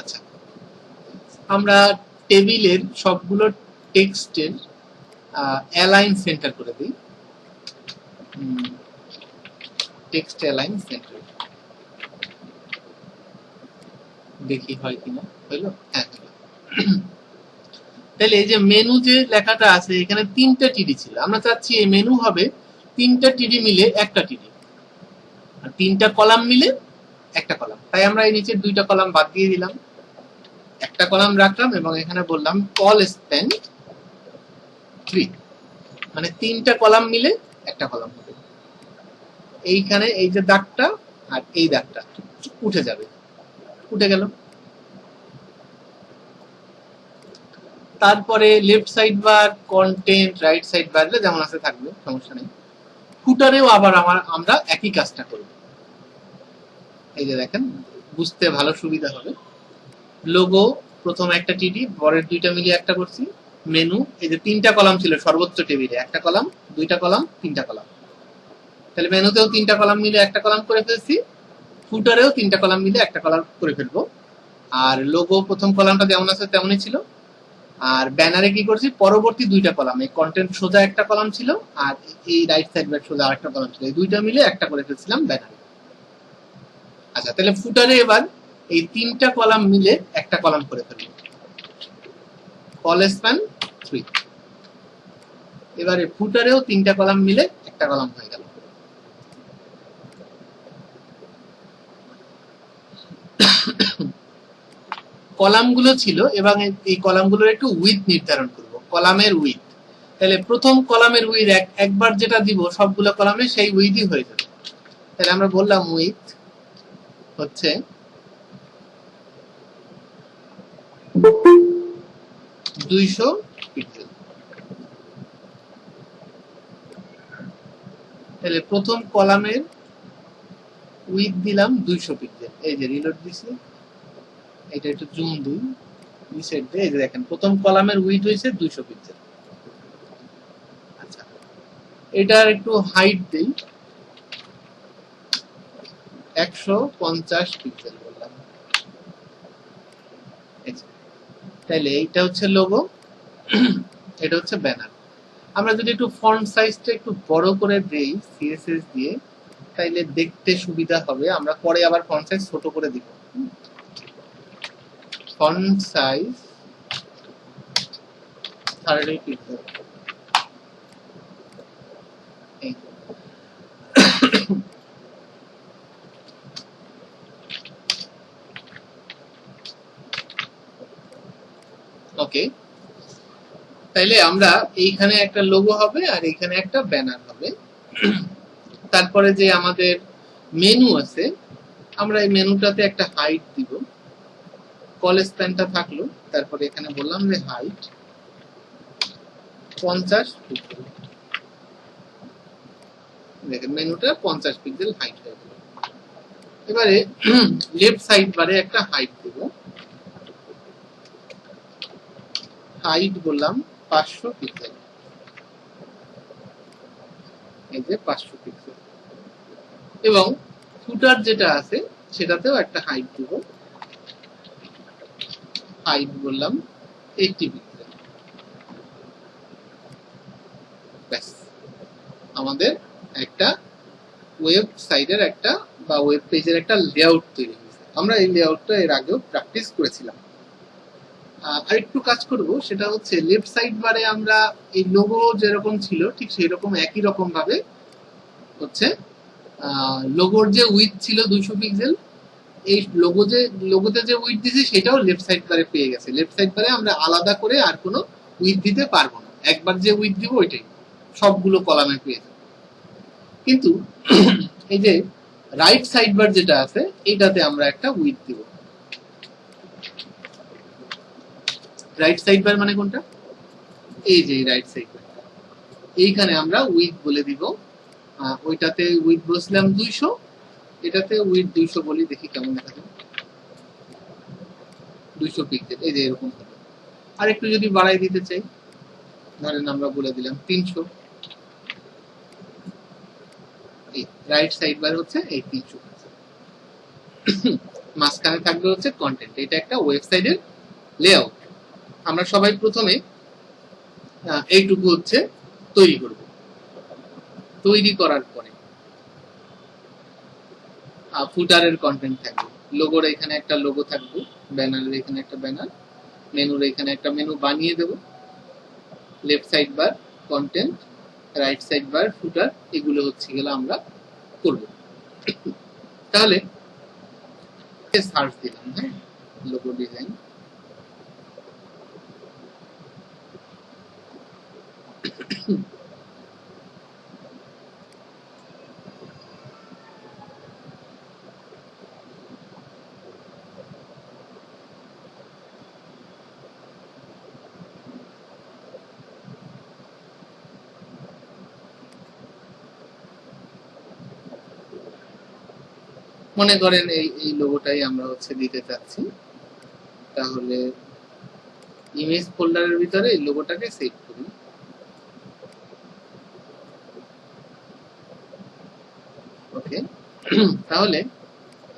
আচ্ছা, আমরা টেবিলের সবগুলো টেক্সটের অ্যালাইন সেন্টার করে দিই। টেক্সট অ্যালাইন সেন্টার দেখি হয় কিনা। হইলো? হ্যাঁ। তাহলে এই যে মেনু যে লেখাটা আছে এখানে তিনটা টিডি ছিল, আমরা চাচ্ছি এই মেনু হবে তিনটা টিডি মিলে একটা টিডি, আর তিনটা কলাম মিলে একটা কলাম। তাই আমরা এই নিচের দুইটা কলাম বাদ দিয়ে দিলাম, একটা কলাম রাখলাম এবং এখানে বললাম কল স্প্যান 3, মানে তিনটা কলাম মিলে একটা কলাম হবে। এইখানে এই যে দাগটা আর এই দাগটা উঠে যাবে, উঠে গেল। তারপরে left side bar, content, right side বার যেমন আছে থাকবে, সমস্যা নেই। ফুটারেও আবার আমরা একই কাজটা করব। এই যে দেখেন, বুঝতে ভালো সুবিধা হবে। লোগো প্রথম একটা টিডি, পরের দুইটা মিলিয়ে একটা করছি। মেনু এই যে তিনটা কলাম ছিল সর্বোচ্চ টেবিলে, একটা কলাম, দুইটা কলাম, তিনটা কলাম, তাহলে মেনুতেও তিনটা কলাম মিলে একটা কলাম করে ফেলছি, ফুটারেও তিনটা কলাম মিলে একটা কলাম করে ফেলবো। আর লোগো প্রথম কলামটা যেমন আছে তেমনই ছিল। আর ব্যানারে কি করছি, পরবর্তী দুইটা কলাম, এই কন্টেন্ট সোজা একটা কলাম ছিল আর এই রাইট সাইড বার সোজা আরেকটা কলাম ছিল, এই দুইটা মিলে একটা করে ফেলছিলাম ব্যানারে। আচ্ছা, তাহলে ফুটারে এবার এই তিনটা কলাম মিলে একটা কলাম করে ফেলবো, কল স্প্যান 3। এবারে ফুটারেও তিনটা কলাম মিলে একটা কলাম হয়ে গেল। কলামগুলো ছিল এবং এই কলামগুলোর একটু উইথ নির্ধারণ করব, কলামের উইথ। তাহলে প্রথম কলামের উইথ একবার যেটা দিব সবগুলো কলামে সেই উইথই হয়ে যাবে। তাহলে আমরা বললাম উইথ হচ্ছে 200 পিক্সেল। তাহলে প্রথম কলামের উইথ দিলাম 200 পিক্সেল। এই যে রিলোড দিছি, এটা একটু জুম দিই, রিসেট দিই। এই যে দেখেন প্রথম কলামের উইথ হয়েছে 200 পিক্সেল। আচ্ছা, এটার একটু হাইট দেই, 150 পিক্সেল বললাম। তাহলে এইটা হচ্ছে লোগো, এটা হচ্ছে ব্যানার। আমরা যদি একটু ফন্ট সাইজটা একটু বড় করে দেই সিএসএস দিয়ে, তাইলে দেখতে সুবিধা হবে। আমরা পরে আবার ফন্ট সাইজ ছোট করে দিব। Font size 30 pixel. ওকে, তাইলে আমরা এইখানে একটা লোগো হবে আর এইখানে একটা ব্যানার হবে। তারপরে যে আমাদের মেনু আছে, আমরা এই মেনুটাতে একটা হাইট দিব, কল স্প্যানটা থাকলো। তারপরে এখানে বললাম যে হাইট 50 পিক্সেল। দেখেন মেনুটা 50 পিক্সেল হাইট হয়ে গেল। এবারে লেফট সাইড বারে একটা হাইট দেব, হাইট বললাম 500 পিক্সেল। এই যে 500 পিক্সেল। এবং ফুটার যেটা আছে সেটাতেও একটা হাইট দেব, হাইট বললাম 80 পিক্সেল। ব্যাস, আমাদের একটা ওয়েবসাইটের একটা বা ওয়েব পেজের একটা লেআউট তৈরি হয়েছে। আমরা এই লেআউটটা এর আগেও প্র্যাকটিস করেছিলাম। আরেকটু কাজ করব, সেটা হচ্ছে লেফট সাইড বারে আমরা এই লোগো যেরকম ছিল ঠিক সেই রকম একই রকম ভাবে হচ্ছে লোগোর যে উইথ ছিল 200 পিক্সেল, এই লোগোতে যে উইথ দিয়েছি সেটাও লেফট সাইড বারে পেয়ে গেছে। লেফট সাইড বারে আমরা আলাদা করে আর কোনো উইথ দিতে পারবো না, একবার যে উইথ দিব ওইটাই সবগুলো কলামে পেয়ে যাবে। কিন্তু এই যে রাইট সাইড বার যেটা আছে এটাতে আমরা একটা উইথ দিব। রাইট সাইড বার মানে কোনটা? এই যে রাইট সাইড বার, এইখানে আমরা উইথ বলে দিব। ওইটাতে উইথ বসলাম 200, এটাতে উইথ 200 বলি, দেখি কেমন দেখা যায়। 200 পিক্সেল, এই যে এরকম। আর একটু যদি বাড়াই দিতে চাই, ধরেন আমরা বলে দিলাম 300। রাইট সাইড বার হচ্ছে এই 300। মাঝখানে থাকবে হচ্ছে কন্টেন্ট। এটা একটা ওয়েবসাইটের লেআউট। আমরা সবাই প্রথমে এইটুকু হচ্ছে তৈরি করব। তৈরি করার পরে ফুটারের কন্টেন্ট থাকবে, লোগোর এখানে একটা লোগো থাকবে, ব্যানারের এখানে একটা ব্যানার, মেনুর এখানে একটা মেনু বানিয়ে দেব। Left side bar content, right side bar footer, এগুলো হচ্ছে গেলে আমরা করব। তাহলে সার্চ দিলাম, হ্যাঁ, লোগো ডিজাইন। মনে করেন এই লোগোটাই আমরা হচ্ছে দিতে চাচ্ছি, তাহলে ইমেজ ফোল্ডারের ভিতরে এই লোগোটাকে সেভ করি। ওকে, তাহলে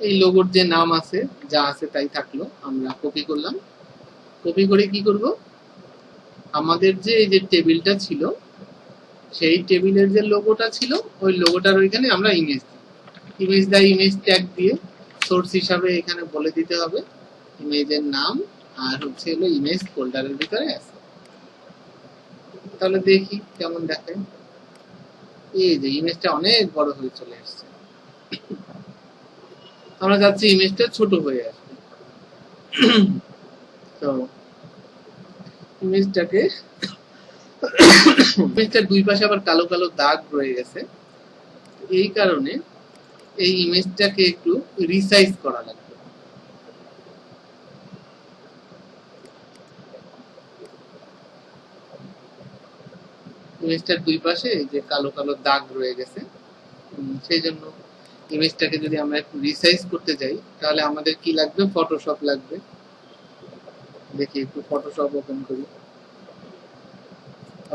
এই লোগোর যে নাম আছে যা আছে তাই থাকলো, আমরা কপি করলাম। কপি করে কি করব, আমাদের যে এই যে টেবিলটা ছিল সেই টেবিলের যে লোগোটা ছিল ওই লোগোটার ওইখানে আমরা ইমেজ ইমেজ ট্যাগ দিয়ে সোর্স হিসাবে এখানে বলে দিতে হবে ইমেজের নাম, আর হচ্ছে হলো ইমেজ ফোল্ডারের ভিতরে আছে। তাহলে দেখি কেমন দেখায়। এই যে ইমেজটা অনেক বড় হয়ে চলে আসছে, আমরা যাচ্ছি ইমেজটা ছোট হয়ে আসবে। তো ইমেজটাকে ইমেজটার দুই পাশে আবার কালো কালো দাগ রয়ে গেছে, এই কারণে এই ইমেজটাকে একটু রিসাইজ করা লাগবে। ইমেজটার দুই পাশে এই যে কালো কালো দাগ রয়ে গেছে, সেই জন্য ইমেজটাকে যদি আমরা একটু রিসাইজ করতে যাই তাহলে আমাদের কি লাগবে, ফটোশপ লাগবে। দেখি একটু ফটোশপ ওপেন করি।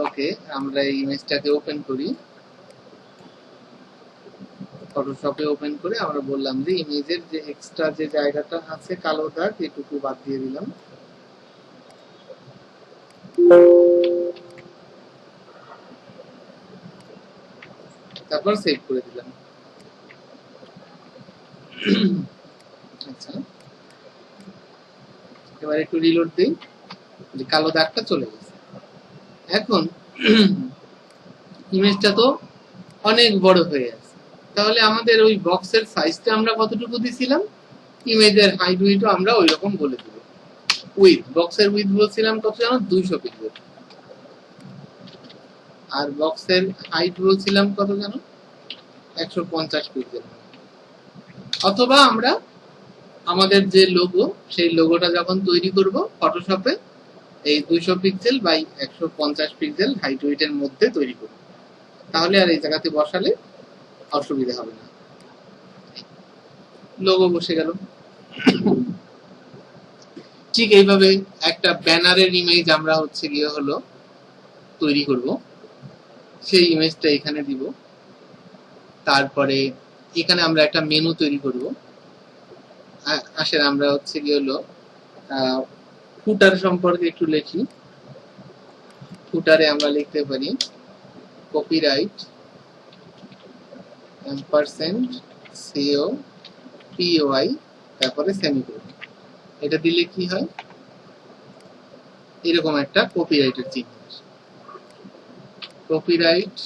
ওকে, আমরা এই ইমেজটাকে ওপেন করি। ফটোশপে ওপেন করে আমরা বললাম যে ইমেজের যে এক্সট্রা যে জায়গাটা আছে কালো দাগ এটুকু বাদ দিয়ে দিলাম। তারপর সেভ করে দিলাম। আচ্ছা, এবার একটু রিলোড দিই, যে কালো দাগটা চলে গেছে। এখন ইমেজটা তো অনেক বড় হয়ে আছে, তাহলে আমাদের ওই বক্সের সাইজটা আমরা কতটুকু দিছিলাম, ইমেজের হাইট উইথও আমরা ওই রকম বলে দেব। উইথ, বক্সের উইথ বলছিলাম কত জানো, 200 পিক্সেল। আর বক্সের হাইট বলছিলাম কত জানো, 150 পিক্সেল। অথবা আমরা আমাদের যে লোগো সেই লোগোটা যখন তৈরি করব ফটোশপে এই 200 পিক্সেল বাই 150 পিক্সেল হাইট উইথের মধ্যে তৈরি করব, তাহলে আর এই জায়গাতে বসালে অসুবিধা হবে না। লোগো বসে গেল। ঠিক এইভাবে একটা ব্যানারের ইমেজ আমরা হচ্ছে গিয়ে হলো তৈরি করব, সেই ইমেজটা এখানে দিব। তারপরে এখানে আমরা একটা মেনু তৈরি করব। আসেন আমরা হচ্ছে গিয়ে হলো ফুটার সম্পর্কে একটু লিখি। ফুটারে আমরা লিখতে পারি কপিরাইট %CO POI তারপরে সেমিকোলন। এটা দিলে কি হয়, এরকম একটা কপিরাইটের চিহ্ন। কপিরাইট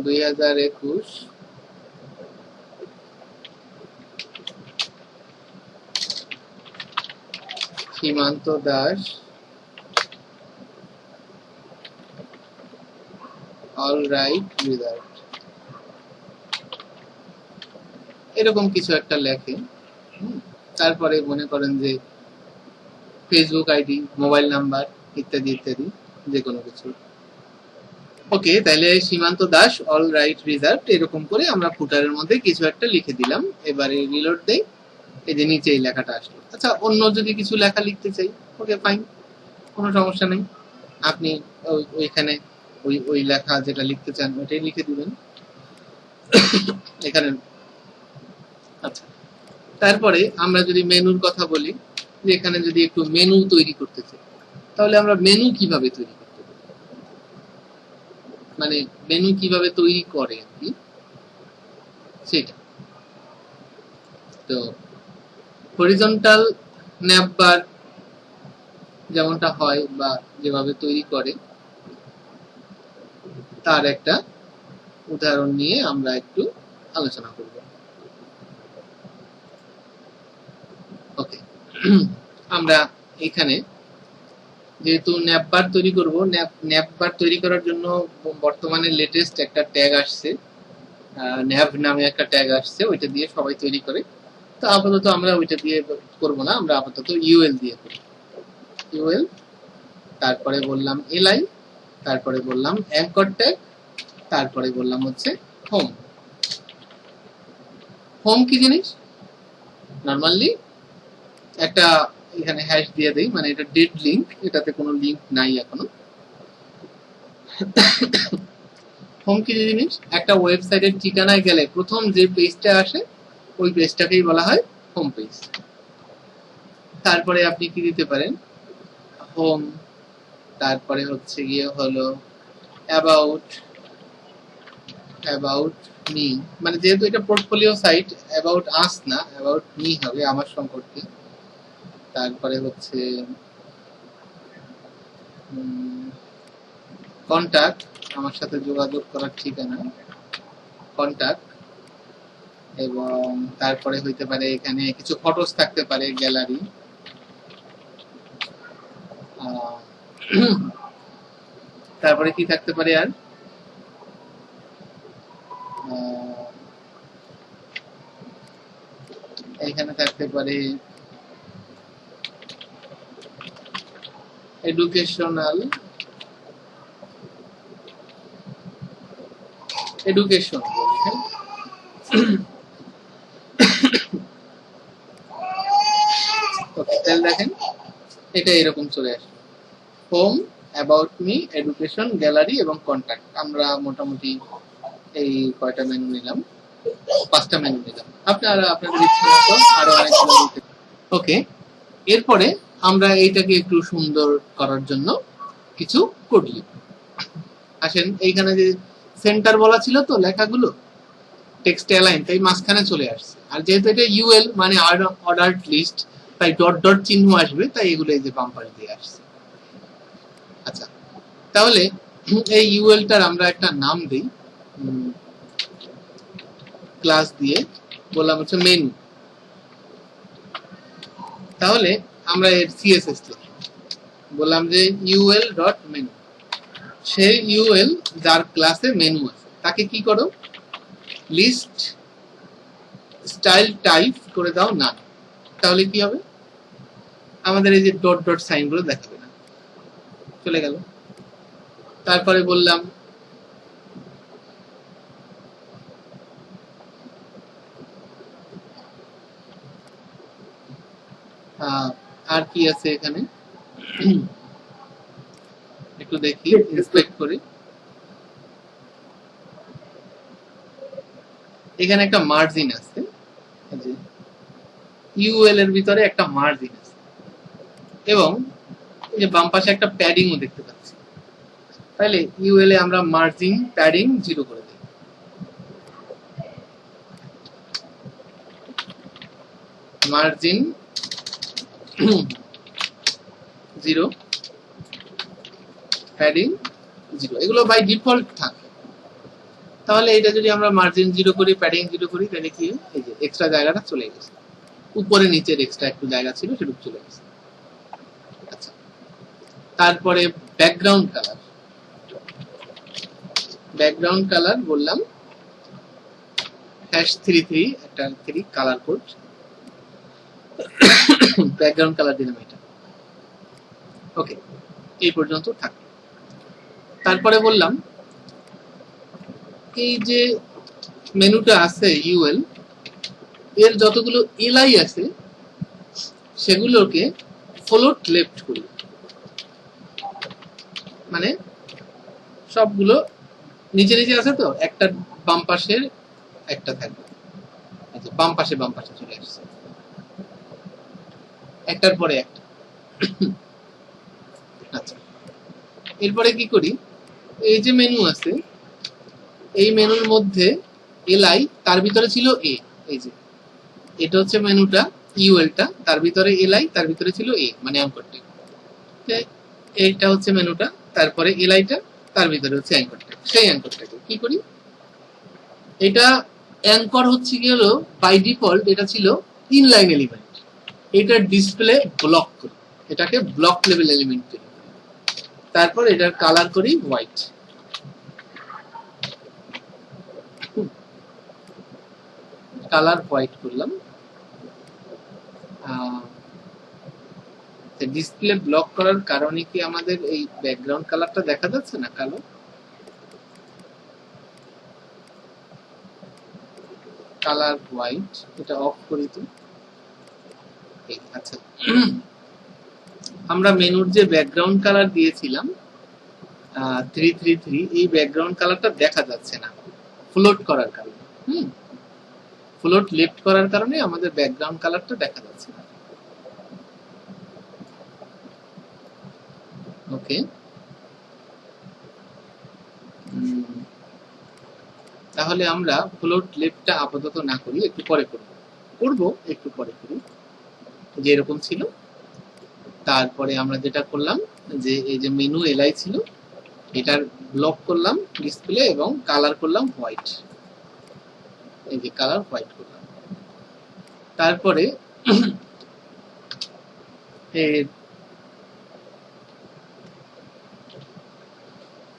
2021 সীমান্ত দাস অল রাইট রিজার্ভ, এরকম কিছু একটা লেখে। তারপরে মনে করেন যে ফেসবুক আইডি, মোবাইল নাম্বার ইত্যাদি ইত্যাদি যে কোনো কিছু। ওকে, তাহলে সীমান্ত দাস অল রাইট রিজার্ভ এরকম করে আমরা ফুটারের মধ্যে কিছু একটা লিখে দিলাম। এবারে রিলোড দেই, এই যে নিচে এই লেখাটা আসলো। আচ্ছা, অন্য যদি কিছু লেখা লিখতে চাই, ওকে ফাইন, কোনো সমস্যা নেই। আপনি ওইখানে ওই লেখা যেটা লিখতে চান ওইটাই লিখে দিবেন এখানে। আচ্ছা, তারপরে আমরা যদি মেনুর কথা বলি, যে এখানে যদি একটু মেনু তৈরি করতে চাই, তাহলে আমরা মেনু কিভাবে তৈরি করতে পারি, মানে মেনু কিভাবে তৈরি করে আর কি সেটা। তো হরিজন্টাল ন্যাপবার যেমনটা হয় বা যেভাবে তৈরি করে তার একটা উদাহরণ নিয়ে আমরা একটু আলোচনা করব। ওকে, আমরা এখানে যেহেতু ন্যাপবার তৈরি করব, ন্যাপবার তৈরি করার জন্য বর্তমানে লেটেস্ট একটা ট্যাগ আসছে, ন্যাভ নামে একটা ট্যাগ আসছে, ওইটা দিয়ে সবাই তৈরি করে। তো আপাতত আমরা ওইটা দিয়ে করব না, আমরা আপাতত ইউএল দিয়ে করব। ইউএল, তারপরে বললাম এলআই, তারপরে বললাম অ্যাঙ্কর ট্যাগ, তারপরে বললাম হচ্ছে হোম। হোম কি জিনিস? নরমালি একটা এখানে হ্যাশ দিয়ে দেই, মানে এটা ডেড লিংক, এটাতে কোনো লিংক নাই এখনো। হোম কি জিনিস? একটা ওয়েবসাইটের ঠিকানায় গেলে প্রথম যে পেজটা আসে ওই পেজটাকেই বলা হয় হোম পেজ। তারপরে আপনি কি দিতে পারেন? হোম, তারপরে হচ্ছে গিয়ে হলো অ্যাবাউট, অ্যাবাউট মি, মানে যেহেতু এটা পোর্টফোলিও সাইট, অ্যাবাউট আস না, অ্যাবাউট মি হবে, আমার সম্পর্কে। তারপরে হচ্ছে কন্টাক্ট, আমার সাথে যোগাযোগ করার ঠিকানা, কন্টাক্ট। এবং তারপরে হইতে পারে এখানে কিছু ফটোস থাকতে পারে, গ্যালারি। তারপরে কি থাকতে পারে আর? এখানে থাকতে পারে এডুকেশনাল, এডুকেশন। তাহলে দেখেন এটা এরকম চলে আসে, home, about me, education, gallery এবং কন্ট্যাক্ট। আমরা মোটামুটি এই কয়টা মেনু নিলাম, 5টা মেনু নিলাম। আপনারা আপনাদের ইচ্ছা মতো আরো অনেকগুলো নিতে। ওকে, এরপরে আমরা এইটাকে একটু সুন্দর করার জন্য কিছু কোড লিখব। আসেন, এইখানে যে সেন্টার বলা ছিল তো লেখাগুলো, টেক্সট অ্যালাইন, তাই মাঝখানে চলে আসছে। আর যেহেতু এটা ইউএল মানে অর্ডারড লিস্ট, তাই ডট ডট চিহ্ন আসবে, তাই এগুলো এই যে বাম্পারে দিয়ে আসছে। আচ্ছা, তাহলে এই ইউএলটার আমরা একটা নাম দিই, ক্লাস দিয়ে বললাম হচ্ছে মেনু। তাহলে আমরা এর সিএসএস লিখি, বললাম যে ইউএল ডট মেনু। সেই ইউএল যার ক্লাসে মেনু আছে তাকে কি করো, লিস্ট স্টাইল টাইপ করে দাও না। তাহলে কি হবে? আমাদের এই যে ডট ডট সাইন গুলো দেখাবে না, চলে গেল। তারপরে বললাম আর কি আছে এখানে, একটু দেখি, ইন্সপেক্ট করি। এখানে একটা মার্জিন আছে, ইউএল এর ভিতরে একটা মার্জিন আছে, এবং এই যে বাম পাশে একটা প্যাডিংও দেখতে পাচ্ছি। তাহলে ইউএল এ আমরা মার্জিন প্যাডিং 0 করে দিই। মার্জিন 0, প্যাডিং 0, এগুলো বাই ডিফল্ট থাকে। তাহলে এটা যদি আমরা মার্জিন 0 করি, প্যাডিং 0 করি, তাহলে কি এই যে এক্সট্রা জায়গাটা চলে গেছে, উপরে নিচের এক্সট্রা একটু জায়গা ছিল সেটুকু চলে গেছে। আচ্ছা, তারপরে ব্যাকগ্রাউন্ড কালার, ব্যাকগ্রাউন্ড কালার বললাম #33 একটা 3 কালার কোড, ব্যাকগ্রাউন্ড কালার দিলাম এটা। ওকে, এই পর্যন্ত থাক। তারপরে বললাম এই যে মেনুটা আছে ইউএল, এর যতগুলো এলআই আছে সেগুলোকে ফ্লোট লেফট করি, মানে সবগুলো নিচে নিচে আছে তো, একটা বাম পাশে একটা থাকবে, আচ্ছা বাম পাশে চলে আসছে একটার পরে একটা। আচ্ছা, এরপরে কি করি, এই যে মেনু আছে এই মেনুর মধ্যে এলআই, তার ভিতরে ছিল এ, এই যে এটা হচ্ছে মেনুটা ইউএলটা, তার ভিতরে এলআই, তার ভিতরে ছিল এ মানে অ্যাঙ্করটা, এইটা হচ্ছে মেনুটা, তারপরে এলআইটা, তার ভিতরে হচ্ছে অ্যাঙ্করটা। সেই অ্যাঙ্করটাকে কি করি, এটা অ্যাঙ্কর হচ্ছে কি হলো বাই ডিফল্ট এটা ছিল ইনলাইন এলিমেন্ট, এটা ডিসপ্লে ব্লক করি, এটাকে ব্লক লেভেল এলিমেন্ট করি, তারপর এটার কালার করি হোয়াইট, কালার হোয়াইট করলাম। ডিসপ্লে ব্লক করার কারণে কি আমাদের এই ব্যাকগ্রাউন্ড কালারটা দেখা যাচ্ছে না কালো? কালার হোয়াইট, এটা অফ করি তো। আচ্ছা, আমরা মেনুর যে ব্যাকগ্রাউন্ড কালার দিয়েছিলাম 333, এই ব্যাকগ্রাউন্ড কালারটা দেখা যাচ্ছে না ফ্লোট করার কারণে। ফ্লোট লেফট করার কারণে আমাদের ব্যাকগ্রাউন্ড কালারটা দেখা যাচ্ছে না। ওকে, তাহলে আমরা ফ্লোট লেফটটা আপাতত না করি, একটু পরে করব একটু পরে করি, যে এরকম ছিল। তারপরে আমরা যেটা করলাম যে এই যে মেনু এলআই ছিল এটার ব্লক করলাম ডিসপ্লে এবং কালার করলাম হোয়াইট, এই যে কালার হোয়াইট করলাম। তারপরে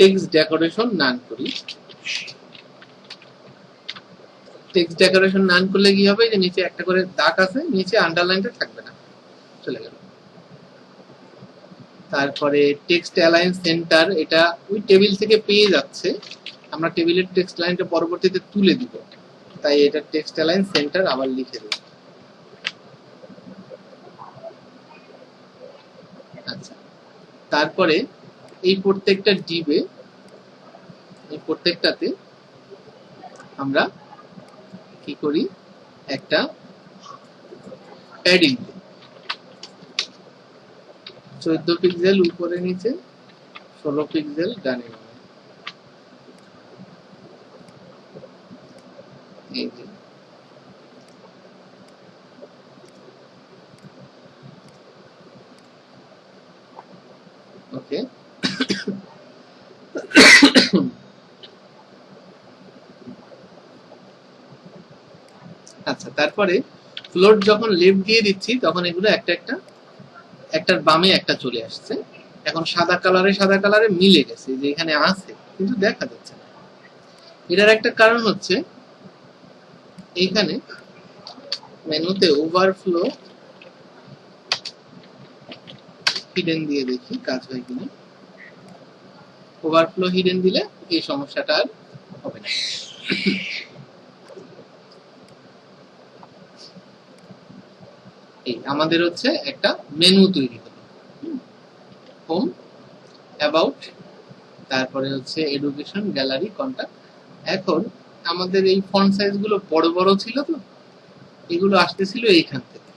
টেক্সট ডেকোরেশন নান করি। টেক্সট ডেকোরেশন নান করলে কি হবে, যে নিচে একটা করে দাগ আছে, নিচে আন্ডারলাইনটা থাকবে না, চলে গেল। তারপরে টেক্সট অ্যালাইন সেন্টার, এটা ওই টেবিল থেকে পেয়ে যাচ্ছে, আমরা টেবিলের টেক্সট লাইনটা পরবর্তীতে তুলে দিব, তাই এটা টেক্সট অ্যালাইন সেন্টার আবার লিখে দেব। আচ্ছা, তারপরে এই প্রত্যেকটা ডিবে, এই প্রত্যেকটাতে আমরা কি করি, একটা প্যাডিং 14 পিক্সেল উপরে নিচে, 16 পিক্সেল ডানে বামে, এই যে ওকে। আচ্ছা, তারপরে ফ্লোট যখন লেফট দিয়ে দিচ্ছি তখন এগুলো একটা একটা, একটার বামে একটা চলে আসছে, এখন সাদা কালারে মিলে গেছে, যে এখানে আছে কিন্তু দেখা যাচ্ছে না। এটার একটা কারণ হচ্ছে এইখানে মেনুতে ওভারফ্লো হিডেন দিয়ে দেখি কাজ হয় কিনা। ওভারফ্লো হিডেন দিলে এই সমস্যাটা আর হবে না। এই আমাদের হচ্ছে একটা মেনু তৈরি হলো, হোম, অ্যাবাউট, তারপরে হচ্ছে এডুকেশন, গ্যালারি, কন্টাক্ট। এখন আমাদের এই ফন্ট সাইজ গুলো বড় বড় ছিল তো, এগুলো আসতেছিল এইখান থেকে,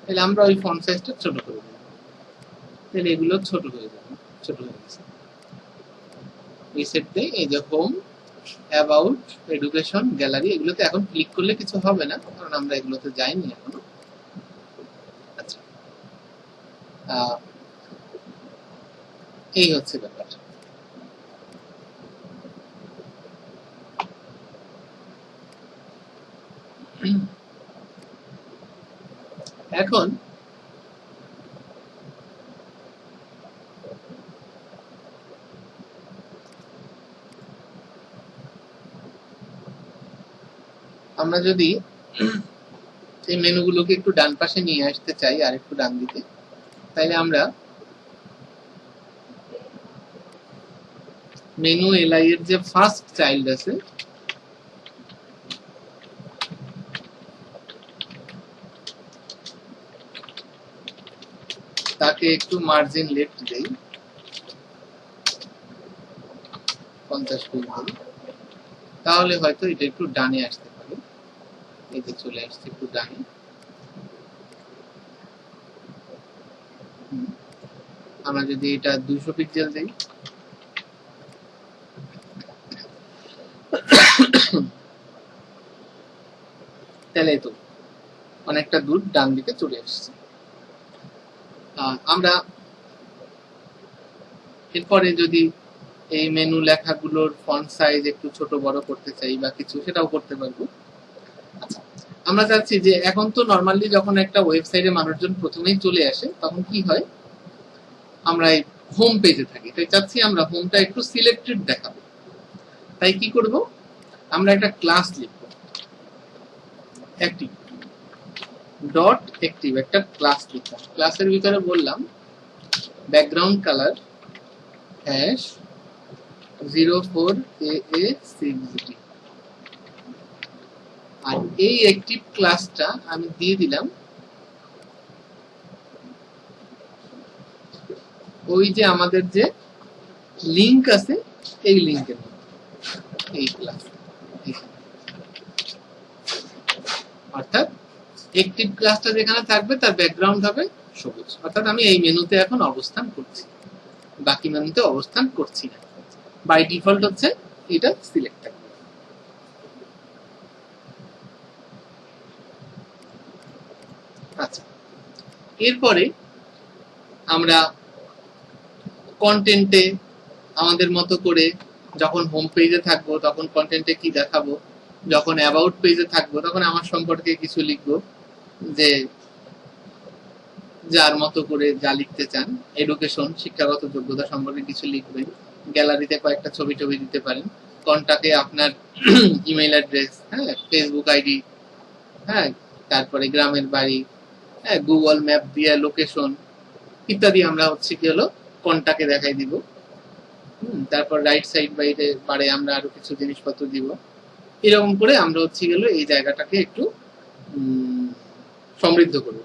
তাহলে আমরা ওই ফন্ট সাইজটা ছোট করে দিলাম, তাহলে এগুলো ছোট হয়ে যাবে, ছোট হয়ে গেছে। রিসেট দেই, এই যে হোম, অ্যাবাউট, এডুকেশন, গ্যালারি, এগুলোতে এখন ক্লিক করলে কিছু হবে না কারণ আমরা এগুলোতে যাইনি এখনো। আচ্ছা, এই হচ্ছে ব্যাপার। এখন আমরা যদি এই মেনুগুলোকে একটু ডান পাশে নিয়ে আসতে চাই আর একটু ডান দিকে, তাইলে আমরা মেনু এলআই এর যে ফার্স্ট চাইল্ড আছে তাকে একটু মার্জিন লেফট দেই, 50 পিক্সেল দেই, তাহলে হয়তো এটা একটু ডানে আসতে পারে। এই যে চলে আসছে একটু ডানে। আমরা যদি এটা 200 পিক্সেল দেই, তাহলে তো অনেকটা দূর ডান দিকে চলে আসছে। আমরা এরপরে যদি এই মেনু লেখাগুলোর ফন্ট সাইজ একটু ছোট বড় করতে চাই বা কিছু, সেটাও করতে পারবো। আচ্ছা, আমরা চাচ্ছি যে এখন তো নরমালি যখন একটা ওয়েবসাইটে মানুষজন প্রথমেই চলে আসে তখন কি হয়, আমরা এই হোম পেজে থাকি, তাই চাচ্ছি আমরা হোমটা একটু সিলেক্টেড দেখাবো। তাই কি করব, আমরা একটা ক্লাস লিখব, অ্যাক্টিভ ডট অ্যাক্টিভ একটা ক্লাস লিখলাম। ক্লাসের ভিতরে বললাম ব্যাকগ্রাউন্ড কালার হ্যাশ 04AA6D, আর এই অ্যাক্টিভ ক্লাসটা আমি দিয়ে দিলাম ওই যে আমাদের যে লিংক আছে এই লিংকের মধ্যে, এই ক্লাস, অর্থাৎ অ্যাক্টিভ ক্লাসটা যেখানে থাকবে তার ব্যাকগ্রাউন্ড হবে সবুজ, অর্থাৎ আমি এই মেনুতে এখন অবস্থান করছি, বাকি মেনুতে অবস্থান করছি না। বাই ডিফল্ট হচ্ছে এটা সিলেক্ট থাকবে। আচ্ছা, এরপরে আমরা কন্টেন্টে আমাদের মতো করে যখন হোম পেজে থাকবো তখন কন্টেন্টে কি দেখাবো, যখন অ্যাবাউট পেজে থাকবো তখন আমার সম্পর্কে কিছু লিখবো, যে যার মতো করে যা লিখতে চান, এডুকেশন শিক্ষাগত যোগ্যতা সম্পর্কে কিছু লিখবেন, গ্যালারিতে কয়েকটা ছবি টবি দিতে পারেন, কন্টাক্টে আপনার ইমেল অ্যাড্রেস, হ্যাঁ, ফেসবুক আইডি, হ্যাঁ, তারপরে গ্রামের বাড়ি, হ্যাঁ, গুগল ম্যাপ দিয়ে লোকেশন ইত্যাদি আমরা হচ্ছে কি হলো কন্টাক্টে দেখাই দিব। তারপর রাইট সাইড বাইরে বারে আমরা আরো কিছু জিনিসপত্র দিব। এরকম করে আমরা হচ্ছে গেল এই জায়গাটাকে একটু সমৃদ্ধ করব।